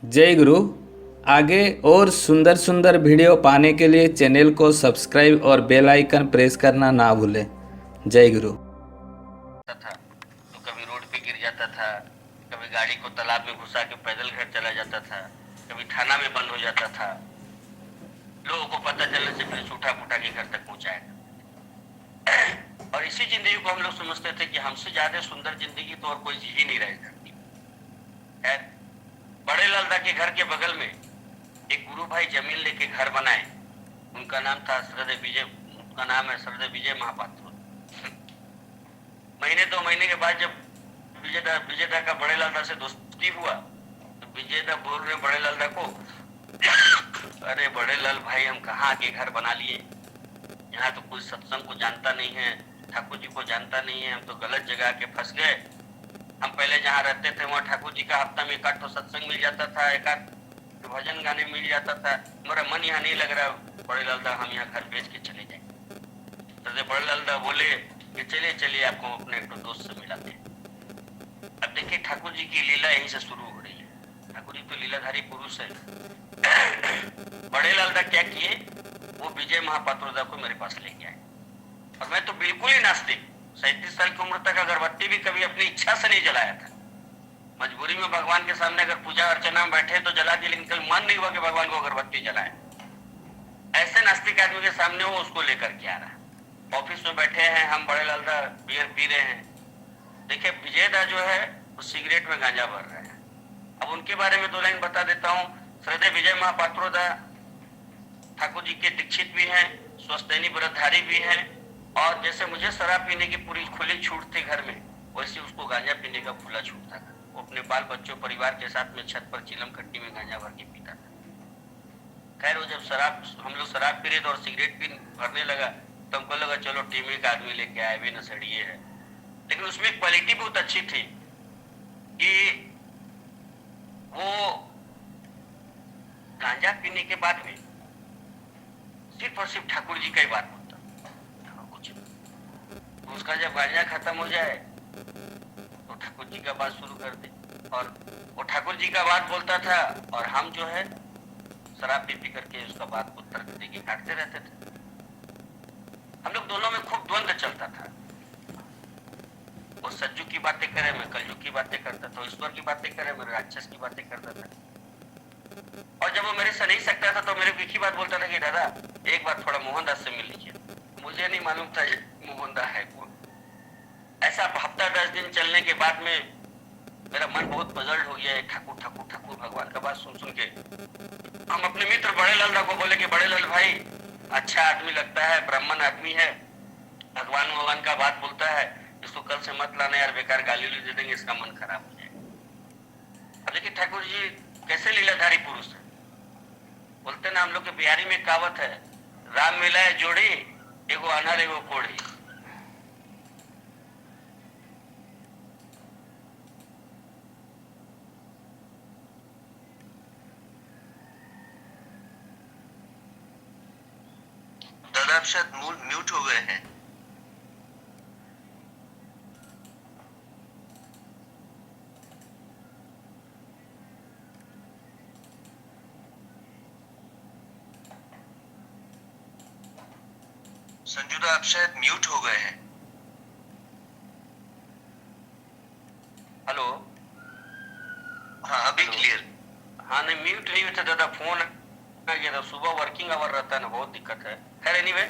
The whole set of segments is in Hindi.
जय गुरु। आगे और सुंदर सुंदर वीडियो पाने के लिए चैनल को सब्सक्राइब और बेल आइकन प्रेस करना ना भूलें। जय गुरु। था तो कभी रोड पे गिर जाता था, कभी गाड़ी को तालाब में घुसा के पैदल घर चला जाता था, कभी थाना में बंद हो जाता था। लोगों को पता चलने से पुलिस उठा पुठा के घर तक पहुंचाएगा। और इसी जिंदगी को हम लोग समझते थे कि हमसे ज्यादा सुंदर जिंदगी तो और कोई जी ही नहीं रहे धरती पर। खैर, बड़े लालदा के घर के बगल में एक गुरु भाई जमीन लेके घर बनाए। उनका नाम था श्रद्धेय विजय, उनका नाम है श्रद्धेय विजय महापात्र। महीने 2 महीने के बाद जब विजयदा का बड़े लालदा से दोस्ती हुआ तो विजयदा बोल रहे बड़े लालदा को, अरे बड़े लाल भाई, हम कहाँ आके घर बना लिए, यहाँ तो कोई सत्संग को जानता नहीं है, ठाकुर जी को जानता नहीं है, हम तो गलत जगह के फंस गए। हम पहले जहाँ रहते थे वहाँ ठाकुर जी का हफ्ता में 1-8 सत्संग मिल जाता था, 1-8 भजन गाने मिल जाता था। मेरा मन यहाँ नहीं लग रहा बड़े लालदा, हम यहाँ घर बेच के चले जाए। तो बड़े लालदा बोले कि चलिए चलिए, आपको अपने एक दोस्त से मिलाते हैं। अब देखिए, ठाकुर जी की लीला यहीं से शुरू हो रही है। ठाकुर जी तो लीलाधारी पुरुष है। बड़े लालदा क्या किए, वो विजय महापात्रोदा को मेरे पास लेके आए। और मैं तो बिल्कुल ही नास्तिक, 37 साल की उम्र तक अगरबत्ती भी कभी अपनी इच्छा से नहीं जलाया था। मजबूरी में भगवान के सामने अगर पूजा अर्चना में बैठे तो जला दी, लेकिन कभी मन नहीं हुआ कि भगवान को अगरबत्ती जलाए। ऐसे नास्तिक आदमी के सामने वो उसको लेकर के आ रहा। ऑफिस में बैठे हैं हम, बड़े लालदा बियर पी रहे हैं। देखिए, विजयदा जो है वो सिगरेट में गांजा भर रहे हैं। अब उनके बारे में 2 लाइन बता देता हूँ। श्रद्धेय विजय महापात्रोदा ठाकुर जी के दीक्षित भी हैं, स्वस्थैनी व्रतधारी भी हैं। और जैसे मुझे शराब पीने की पूरी खुली छूट थी घर में, वैसे उसको गांजा पीने का खुला छूट था। वो अपने बाल बच्चों परिवार के साथ में छत पर चिलम खट्टी में गांजा भर के पीता था। खैर, वो जब हम लोग शराब पी रहे थे और सिगरेट भी भरने लगा तो हमको लगा चलो टीम एक आदमी लेके आए, भी नसड़िए है। लेकिन उसमें एक क्वालिटी बहुत अच्छी थी कि वो गांजा पीने के बाद में सिर्फ और सिर्फ ठाकुर जी का ही बात बोलता, कुछ। तो उसका जब गांजा खत्म हो जाए तो ठाकुर जी का बात शुरू कर दे, और वो ठाकुर जी का बात बोलता था और हम जो है शराब पी करके उसका बात को तर्क दे के काटते रहते थे। हम लोग दोनों में खूब द्वंद्व चलता था। वो सज्जू की बातें करे, मैं कलयुग की बातें करता था। ईश्वर की बातें करे, मैं राक्षस की बातें करता था। और जब वो मेरे से नहीं सकता था तो मेरे को एक ही बात बोलता था कि दादा, एक बार थोड़ा मोहनदास से मिल लीजिए। मुझे नहीं मालूम था मोहनदास है कौन। ऐसा हफ्ता 10 दिन चलने के बाद में मेरा मन बहुत पजल्ड हो गया है। ठाकुर ठाकुर ठाकुर भगवान का बात सुन सुन के हम अपने मित्र बड़े लालदा को बोले कि बड़े लाल भाई, अच्छा आदमी लगता है, ब्राह्मण आदमी है, भगवान का बात बोलता है, इसको कल से मत लाना यार, बेकार गाली दे देंगे, इसका मन खराब हो जाएगा। अब देखिए ठाकुर जी कैसे लीलाधारी पुरुष है। बोलते ना, हम लोग के बिहारी में कहावत है, राम मिलाए जोड़ी, एगो अनहर एगो कोढ़ी। दादा आप शायद म्यूट हो गए हैं। संजूदा आप शायद म्यूट हो गए हैं। हेलो। हाँ, अभी क्लियर। हाँ, नहीं म्यूट नहीं हुआ था दादा, फोन आ गया था। सुबह वर्किंग आवर रहता है ना, बहुत दिक्कत है। खैर एनीवे,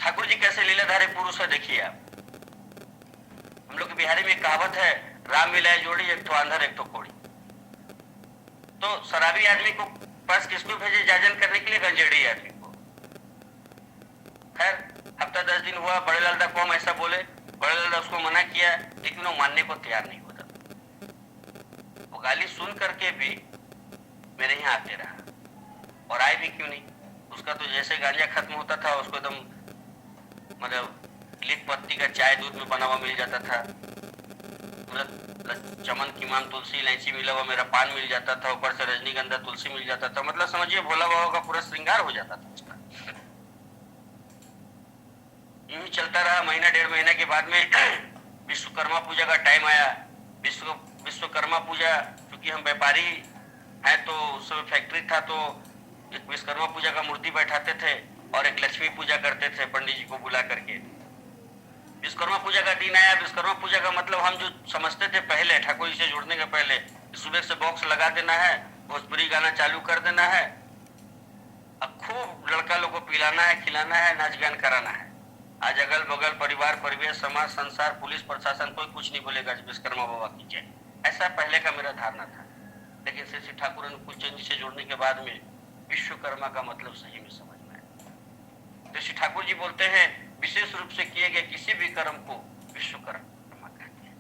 ठाकुर जी कैसे लीलाधारी पुरुष है देखिए आप। हम लोग के बिहारी में कहावत है, राम मिलाए जोड़ी, एक तो अंधर एक तो कोड़ी। तो शराबी आदमी को पास किसको भेजे जाजन करने के लिए? गंजेड़ी आदमी को। खैर, हफ्ता 10 दिन हुआ, बड़े लालदा को हम ऐसा बोले, बड़े लालदा उसको मना किया, लेकिन वो मानने को तैयार नहीं होता। वो गाली सुन करके भी मेरे यहाँ आते रहा, और आए भी क्यों नहीं। उसका तो जैसे गांजा खत्म होता था उसको एकदम मतलब लिख पत्ती का चाय दूध में बना हुआ मिल जाता था। चमन की मान तुलसी इलायची मिला हुआ मेरा पान मिल जाता था, ऊपर से रजनीगंधा तुलसी मिल जाता था। मतलब समझिए भोला बाबा का पूरा श्रृंगार हो जाता था उसका। यूं चलता रहा। महीना 1.5 महीना के बाद में विश्वकर्मा पूजा का टाइम आया। विश्वकर्मा पूजा, चूंकि हम व्यापारी है तो उस समय फैक्ट्री था, तो एक विश्वकर्मा पूजा का मूर्ति बैठाते थे और एक लक्ष्मी पूजा करते थे पंडित जी को बुला करके। विश्वकर्मा पूजा का दिन आया। विश्वकर्मा पूजा का मतलब हम जो समझते थे पहले, ठाकुर जी से जुड़ने के पहले, सुबह से बॉक्स लगा देना है, भोजपुरी गाना चालू कर देना है, अब खूब लड़का लोग को पिलाना है, खिलाना है, नाच गान कराना है। आज अगल बगल परिवार, परिवेश, समाज, संसार, पुलिस प्रशासन कोई कुछ नहीं बोलेगा विश्वकर्मा बाबा की जय, ऐसा पहले का मेरा धारणा था। लेकिन श्री श्री ठाकुर अनुकूल चंद जी से जुड़ने के बाद में विश्वकर्मा का मतलब सही में समझ में आया। तो श्री ठाकुर जी बोलते हैं विशेष रूप से किए गए किसी भी कर्म को विश्वकर्मा कहते हैं।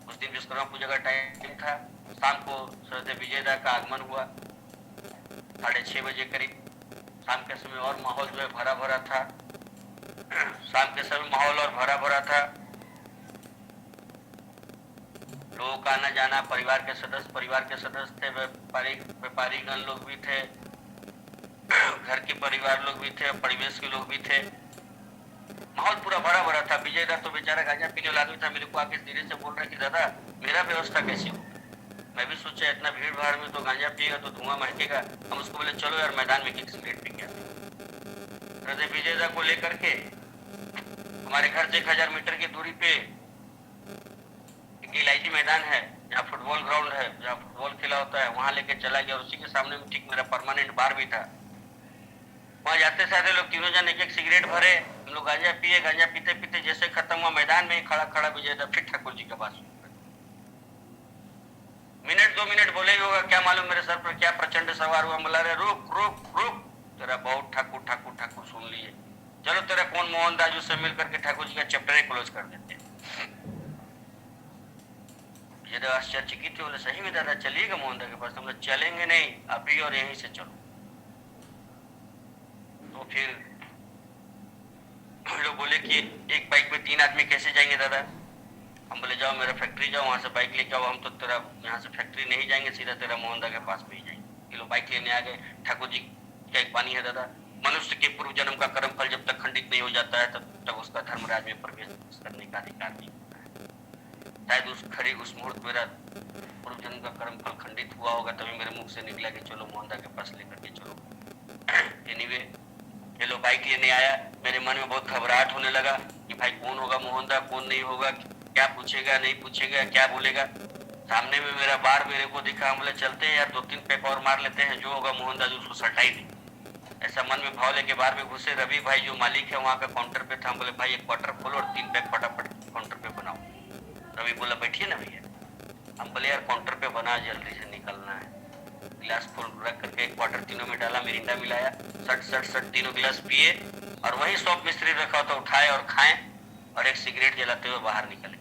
उस दिन विश्वकर्मा पूजा का टाइम था। शाम को सरदेव विजयदा का आगमन हुआ 6:30 बजे करीब। शाम के समय और माहौल जो है भरा भरा था। शाम के समय माहौल और भरा भरा था। लोगों का आना जाना, परिवार के सदस्य थे, व्यापारीगण लोग भी थे, घर के परिवार लोग भी थे, परिवेश के लोग भी थे। माहौल पूरा भरा भरा था। विजय दत्त तो बेचारा गांजा पीने वाला आदमी था। मेरे को आके धीरे से बोल रहा है कि दादा मेरा व्यवस्था कैसी हो। मैं भी सोचा इतना भीड़ भाड़ में तो गांजा पिएगा तो धुआं महकेगा। हम उसको बोले चलो यार मैदान में एक सिगरेट पी गया। विजय दत्त को लेकर के हमारे घर से 1000 मीटर की दूरी पे इलायची मैदान है, जहाँ फुटबॉल ग्राउंड है, जहाँ फुटबॉल खेला होता है, वहां लेके चला गया। और उसी के सामने में ठीक मेरा परमानेंट बार भी था। वहां जाते सारे लोग तीनों जन एक एक सिगरेट भरे, हम लोग गांजा पिए। गांजा पीते पीते जैसे खत्म हुआ, मैदान में खड़ा खड़ा विजय दत्त फिर ठाकुर जी के पास मिनट 2 मिनट बोले ही होगा, क्या मालूम मेरे सर पर क्या प्रचंड सवार हुआ। बोला रे रुक रुक रुक, तेरा बहुत ठाकुर ठाकुर ठाकुर सुन लिए, चलो तेरा कौन मोहनदास उससे मिल करके ठाकुर जी का चैप्टर क्लोज कर देते। आश्चर्यचकित थे, बोले सही में दादा चलिएगा मोहनदास के पास। हम चलेंगे नहीं अभी और यहीं से चलो। तो फिर लोग बोले कि एक बाइक में 3 आदमी कैसे जाएंगे दादा। हम बोले जाओ मेरा फैक्ट्री जाओ, वहां से बाइक लेके आओ। हम तो तेरा यहाँ से फैक्ट्री नहीं जाएंगे, सीधा तेरा मोहनदास के पास में ही जाएंगे। ये लोग बाइक लेने आ गए। ठाकुर जी का एक वाणी है दादा, मनुष्य के पूर्व जन्म का कर्म फल जब तक खंडित नहीं हो जाता है तब तक उसका धर्मराज में प्रवेश करने का अधिकार नहीं होता है। शायद उस मुहूर्त मेरा पूर्व जन्म का कर्म फल खंडित हुआ होगा, तभी मेरे मुख से निकला कि चलो मोहनदास के पास लेकर के चलो। एनीवे ये लोग बाइक लेने आया। मेरे मन में बहुत घबराहट होने लगा कि भाई कौन होगा मोहनदास, कौन नहीं होगा, क्या पूछेगा नहीं पूछेगा, क्या बोलेगा। सामने में मेरा बार मेरे को दिखा। हम बोले चलते हैं यार 2-3 पैक और मार लेते हैं, जो होगा मोहनदास उसको सटाई दे। ऐसा मन में भाव लेके बार में घुसे। रवि भाई जो मालिक है वहाँ का काउंटर पे था। हम बोले भाई एक क्वार्टर खोलो और 3 पैक फटाफट काउंटर पे बनाओ। रवि बोला बैठिए ना भैया। हम बोले यार काउंटर पे बना, जल्दी से निकलना है। गिलास फुल रख करके एक क्वार्टर तीनों में डाला, मिरिंडा मिलाया, सट तीनों गिलास पिए और वही सौंफ मिश्री रखा होता उठाए और खाएं और एक सिगरेट जलाते हुए बाहर निकले।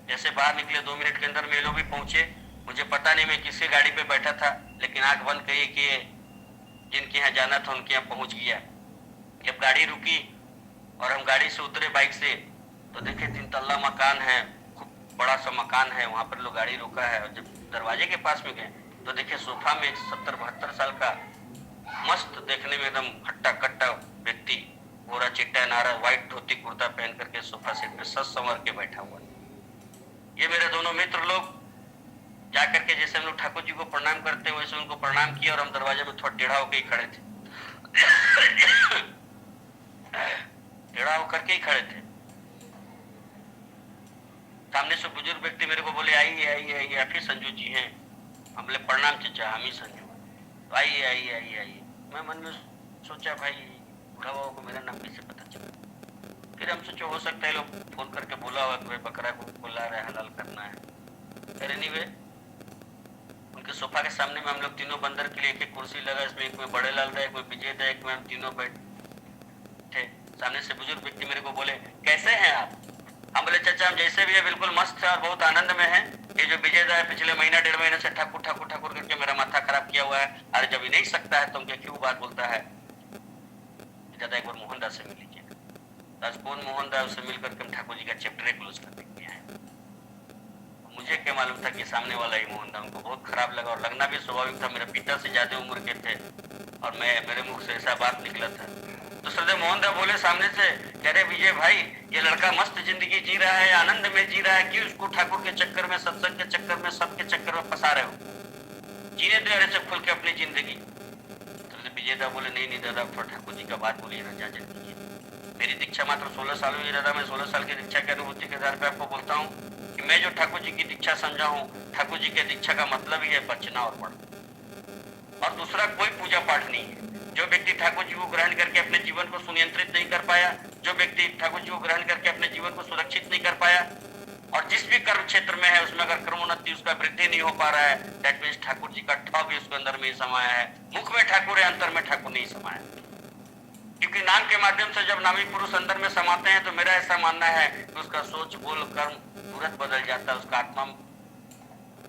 जैसे बाहर निकले 2 मिनट के अंदर मेलों भी पहुंचे। मुझे पता नहीं मैं किससे गाड़ी पे बैठा था, लेकिन आंख बंद करी कि जिनके यहाँ जाना था उनके यहाँ पहुंच गया। जब गाड़ी रुकी और हम गाड़ी से उतरे बाइक से, तो देखे 3 तल्ला मकान है, खूब बड़ा सा मकान है। वहां पर लोग गाड़ी रोका है और जब दरवाजे के पास में गए तो देखे सोफा में एक 70-72 साल का मस्त देखने में एकदम हट्टा कट्टा व्यक्ति, गोरा चिट्टा नारा, व्हाइट धोती कुर्ता पहन करके सोफा सेट पे सज संवर के बैठा हुआ। ये मेरे दोनों मित्र लोग जाकर के जैसे हम लोग ठाकुर जी को प्रणाम करते हैं वैसे उनको प्रणाम किया और हम दरवाजे में थोड़ा टेढ़ा होकर ही खड़े थे। टेढ़ा होकर के ही खड़े थे। सामने से बुजुर्ग व्यक्ति मेरे को बोले आइए आइए आइए, आप ही संजू जी हैं। हम बोले प्रणाम चाचा, हम ही संजू। तो आइए आइए आइए आइए। मैं मन में सोचा भाई बूढ़ा बाबा को मेरा नाम कैसे पता चला। फिर हम सोचे हो सकता है लोग फोन करके बोला हुआ कि भाई बकरा को बुला रहा है, हलाल करना है। फिर एनीवे उनके सोफा के सामने में हम लोग तीनों बंदर के लिए एक कुर्सी लगा, इसमें एक में बड़े लाल था, एक में विजय था, एक में हम तीनों बैठे। सामने से बुजुर्ग व्यक्ति मेरे को बोले कैसे हैं आप। हम बोले चाचा हम जैसे भी है बिल्कुल मस्त है और बहुत आनंद में है। ये जो विजय है पिछले महीना 1.5 महीने से ठाकुर ठाकुर ठाकुर करके मेरा माथा खराब किया हुआ है। अरे जब ही नहीं सकता है तो क्यों बात बोलता है। दादा एक बार मोहनदास से मिल लीजिए। कौन मोहनदास, उससे मिल करके हम ठाकुर जी का चैप्टर क्लोज कर देते हैं। मुझे क्या मालूम था कि सामने वाला ही मोहनदास। उनको बहुत खराब लगा और लगना भी स्वाभाविक था। मेरे पिता से ज्यादा उम्र के थे और मेरे मुख से ऐसा बात निकला था। तो सरदेव मोहनदास बोले सामने से, कह रहे विजय भाई ये लड़का मस्त जिंदगी जी रहा है, आनंद में जी रहा है, क्यों उसको ठाकुर के चक्कर में, सत्संग के चक्कर में, सबके चक्कर में फंसा रहे हो। जीने दे अरे से खुल के अपनी जिंदगी। तो विजेता बोले नहीं नहीं दादा, थोड़ा ठाकुर जी का बात बोलिए ना, जांच कीजिए। मेरी दीक्षा मात्र 16 साल हुई दादा, मैं 16 साल की दीक्षा की अनुभूति के आधार पर आपको बोलता हूँ कि मैं जो ठाकुर जी की दीक्षा समझा हूँ, ठाकुर जी के दीक्षा का मतलब ही है बचना और पढ़ना, और दूसरा कोई पूजा पाठ नहीं है। जो व्यक्ति ठाकुर जी को ग्रहण करके अपने जीवन को सुनियंत्रित नहीं कर पाया, जो व्यक्ति ठाकुर जी को ग्रहण करके अपने जीवन को सुरक्षित नहीं कर पाया, और जिस भी कर्म क्षेत्र में है उसमें अगर क्रमोन्नति उसका वृद्धि नहीं हो पा रहा है, दैट मीन्स ठाकुर जी का ठा भी उसके अंदर में ही समाया है। मुख में ठाकुर है, अंतर में ठाकुर नहीं समाया। क्योंकि नाम के माध्यम से जब नामी पुरुष अंदर में समाते हैं तो मेरा ऐसा मानना है कि उसका सोच बोल कर्म तुरंत बदल जाता है, उसका आत्मा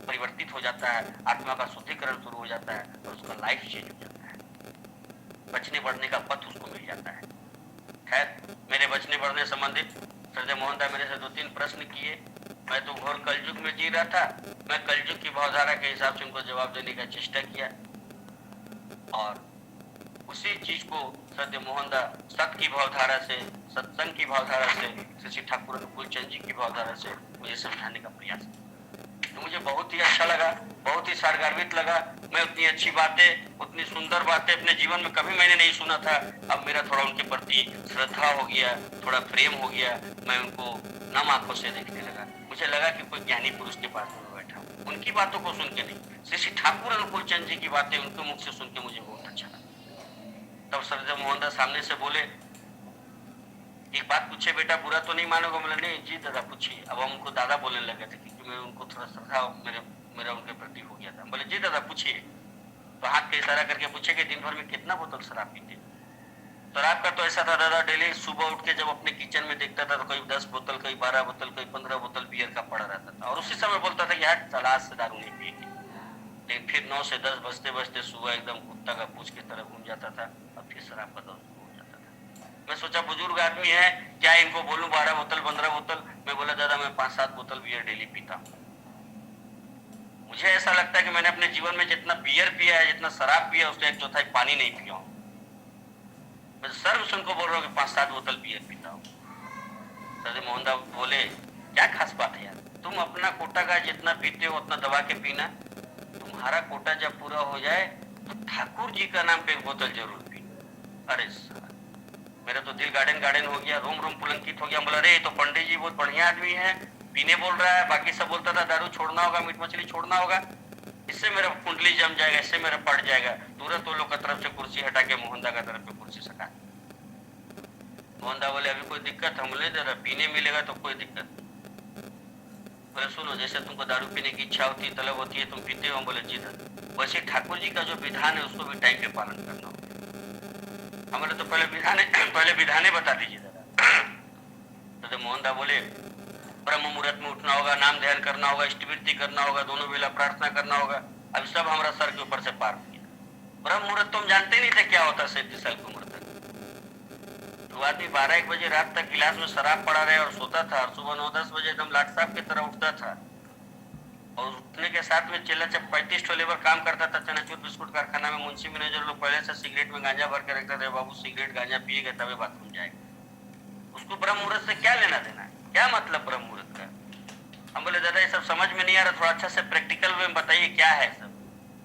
परिवर्तित हो जाता है, आत्मा का शुद्धिकरण शुरू हो जाता है और उसका लाइफ चेंज हो जाता है, बचने बढ़ने का पथ उसको मिल जाता है। खैर, मेरे बचने बढ़ने संबंधित श्रद्धेय मोहन मेरे से 2-3 प्रश्न किए। मैं तो घोर कलयुग में जी रहा था, मैं कलयुग की भावधारा के हिसाब से उनको जवाब देने का चेष्टा किया, और उसी चीज को श्रद्धेय मोहनदास सत की भावधारा से, सत्संग की भावधारा से, श्री ठाकुर अनुकूल चंद जी की भावधारा से मुझे समझाने का प्रयास किया। तो मुझे बहुत ही अच्छा लगा, बहुत ही सारगार्भित लगा। मैं उतनी अच्छी बातें, उतनी सुंदर बातें अपने जीवन में कभी मैंने नहीं सुना था। अब मेरा थोड़ा उनके प्रति श्रद्धा हो गया, थोड़ा प्रेम हो गया, मैं उनको नम आंखों से देखने लगा। मुझे लगा कि कोई ज्ञानी पुरुष के पास में बैठा, उनकी बातों को सुन के नहीं, श्री ठाकुर अनुकूल चंद जी की बातें उनके मुख से सुन के मुझे बहुत अच्छा लगा। तब श्रद्धेय मोहनदास सामने से बोले, एक बात पूछे बेटा, बुरा तो नहीं मानोगे? बोले नहीं जी दादा पूछिए। अब हम उनको दादा बोलने लगे थे क्योंकि मैं उनको थोड़ा श्रद्धा मेरा उनके प्रति हो गया था। बोले जी दादा पूछिए। तो हाथ का इशारा करके पूछे कि दिन भर में कितना बोतल शराब पीते? शराब का तो ऐसा था दादा, डेली सुबह उठ के जब अपने किचन में देखता था तो कहीं 10 बोतल, कहीं 12 बोतल, कहीं 15 बोतल बियर का पड़ा रहता था, और उसी समय बोलता था कि यार सलाद से दारू नहीं पिएगी। लेकिन फिर 9 से 10 बजते बजते सुबह एकदम कुत्ता का पूछ की तरह घूम जाता था, और फिर शराब का दौर शुरू हो जाता था। मैं सोचा बुजुर्ग आदमी है, क्या इनको बोलूं 12 बोतल 15 बोतल? मैं बोला दादा मैं 5-7 बोतल बियर डेली पीता हूँ। मुझे ऐसा लगता है कि मैंने अपने जीवन में जितना बियर पिया है, जितना शराब पिया, उसका 1/4 पानी नहीं पिया हूँ। मैं सर्व सुन को बोल रहा हूँ कि 5-7 बोतल बियर पीता हूँ। श्रद्धेय मोहनदास बोले क्या खास बात है यार, तुम अपना कोटा का जितना पीते हो उतना दबा के पीना, तुम्हारा कोटा जब पूरा हो जाए तो ठाकुर जी का नाम पे 1 बोतल जरूर पी। अरे मेरा तो दिल गार्डन हो गया, रोम रोम पुलंकित हो गया। बोला अरे तो पंडित जी बहुत बढ़िया आदमी है, पीने बोल रहा है, बाकी सब बोलता था दारू छोड़ना होगा, मीट मछली छोड़ना होगा, इससे मेरा कुंडली जम जाएगा, इससे मेरा पट जाएगा। तुरंत वो लोग की तरफ से कुर्सी हटा के मोहनदा का तरफ पे कुर्सी सटा। मोहनदा बोले अभी कोई दिक्कत? हम बोले जरा पीने मिलेगा तो कोई दिक्कत नहीं। बोले सुनो, जैसे तुमको दारू पीने की इच्छा होती है, तलब होती है, तुम पीते हो? बोले जी दादा। वैसे ठाकुर जी का जो विधान है उसको भी टाइम पे पालन करना होगा। हमारे तो पहले विधाने बता दीजिए दादा। तो मोहनदास बोले ब्रह्म मुहूर्त में उठना होगा, नाम ध्यान करना होगा, इष्टवृत्ति करना होगा, दोनों वेला प्रार्थना करना होगा। अब सब हमारा सर के ऊपर से पार हो गया। ब्रह्म मुहूर्त तो हम जानते नहीं थे क्या होता। 37 साल की उम्र तक तो आदमी 12-1 बजे रात तक गिलास में शराब पड़ा रहे और सोता था, और सुबह 9-10 बजे एकदम लाट साहब की तरह उठता था, और उठने के साथ में चेला 35 लेबर काम करता था चनाचूर बिस्कुट कारखाना में। मुंशी मैनेजर लोग पहले से सिगरेट में गांजा भर के रखते थे, बाबू सिगरेट गांजा पिएगा तभी बाथरूम जाएगा। उसको ब्रह्म मुहूर्त से क्या लेना देना है, क्या मतलब ब्रह्म मुहूर्त का? हम बोले दादा ये सब समझ में नहीं आ रहा, थोड़ा अच्छा से प्रैक्टिकल वे में बताइए क्या है सब।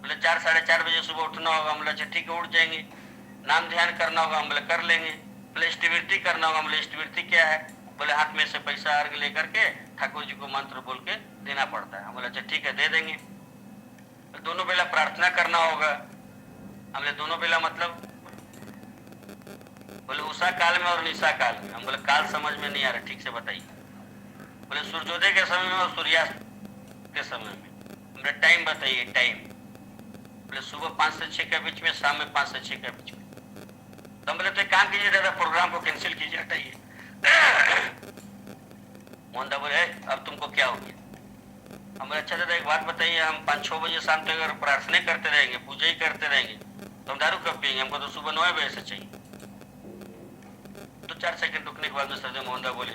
बोले 4-4:30 बजे सुबह उठना होगा। हम बोले अच्छा ठीक है उठ जाएंगे। नाम ध्यान करना होगा। हम बोले कर लेंगे। बोले इष्टवृत्ति करना होगा। हम बोले इष्टवृत्ति क्या है? बोले हाथ में से पैसा अर्घ लेकर के ठाकुर जी को मंत्र बोल के देना पड़ता है। हम बोले अच्छा ठीक है दे देंगे। दोनों बेला प्रार्थना करना होगा। हम बोले दोनों बेला मतलब? बोले उषा काल में और निशा काल में। हम बोले काल समझ में नहीं आ रहा, ठीक से बताइए। बोले सूर्योदय के समय में और सूर्यास्त के समय में। हमने टाइम बताइए टाइम। बोले सुबह 5 से 6 के बीच में, शाम में 5 से 6 के बीच में। तो हम बोले तो काम कीजिए दादा, प्रोग्राम को कैंसिल कीजिए, हटाइए। मोहनदा बोले अब तुमको क्या हो गया? हम बोले अच्छा दादा एक बात बताइए, हम 5-6 बजे शाम तक अगर प्रार्थना करते रहेंगे, पूजा ही करते रहेंगे तो हम दारू कब पिएंगे? हमको तो सुबह 9 बजे से चाहिए। तो 4 सेकंड रुकने के बाद में श्रद्धेय मोहनदा बोले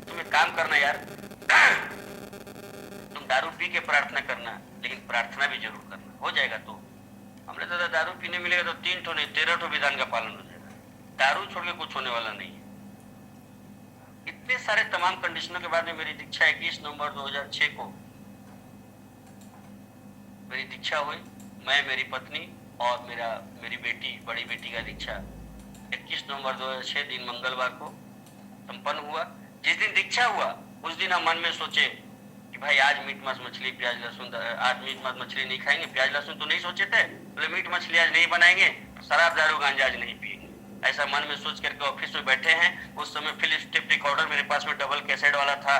तुम एक काम करना यार, तुम दारू पी के प्रार्थना करना, लेकिन प्रार्थना भी जरूर करना, हो जाएगा। तो हमने दादा दारू पीने मिलेगा तो 3 ठो नहीं 13 ठो विधान का पालन हो जाएगा। दारू छोड़ के कुछ होने वाला नहीं है। इतने सारे तमाम कंडीशनों के बाद में मेरी दीक्षा 21 नवंबर 2006 को मेरी दीक्षा हुई। मैं, मेरी पत्नी और मेरी बेटी, बड़ी बेटी का दीक्षा 21 नवंबर 2006 दिन मंगलवार को संपन्न हुआ। जिस दिन दीक्षा हुआ उस दिन हम मन में सोचे कि भाई आज मीट मांस मछली प्याज लहसुन, आज मीट मांस मछली नहीं खाएंगे, प्याज लहसुन तो नहीं सोचे थे, बोले मीट मछली आज नहीं बनाएंगे, शराब दारू गांजा आज नहीं पिएंगे। ऐसा मन में सोच करके ऑफिस में बैठे हैं। उस समय फिल्म टेप रिकॉर्डर मेरे पास में डबल कैसेट वाला था,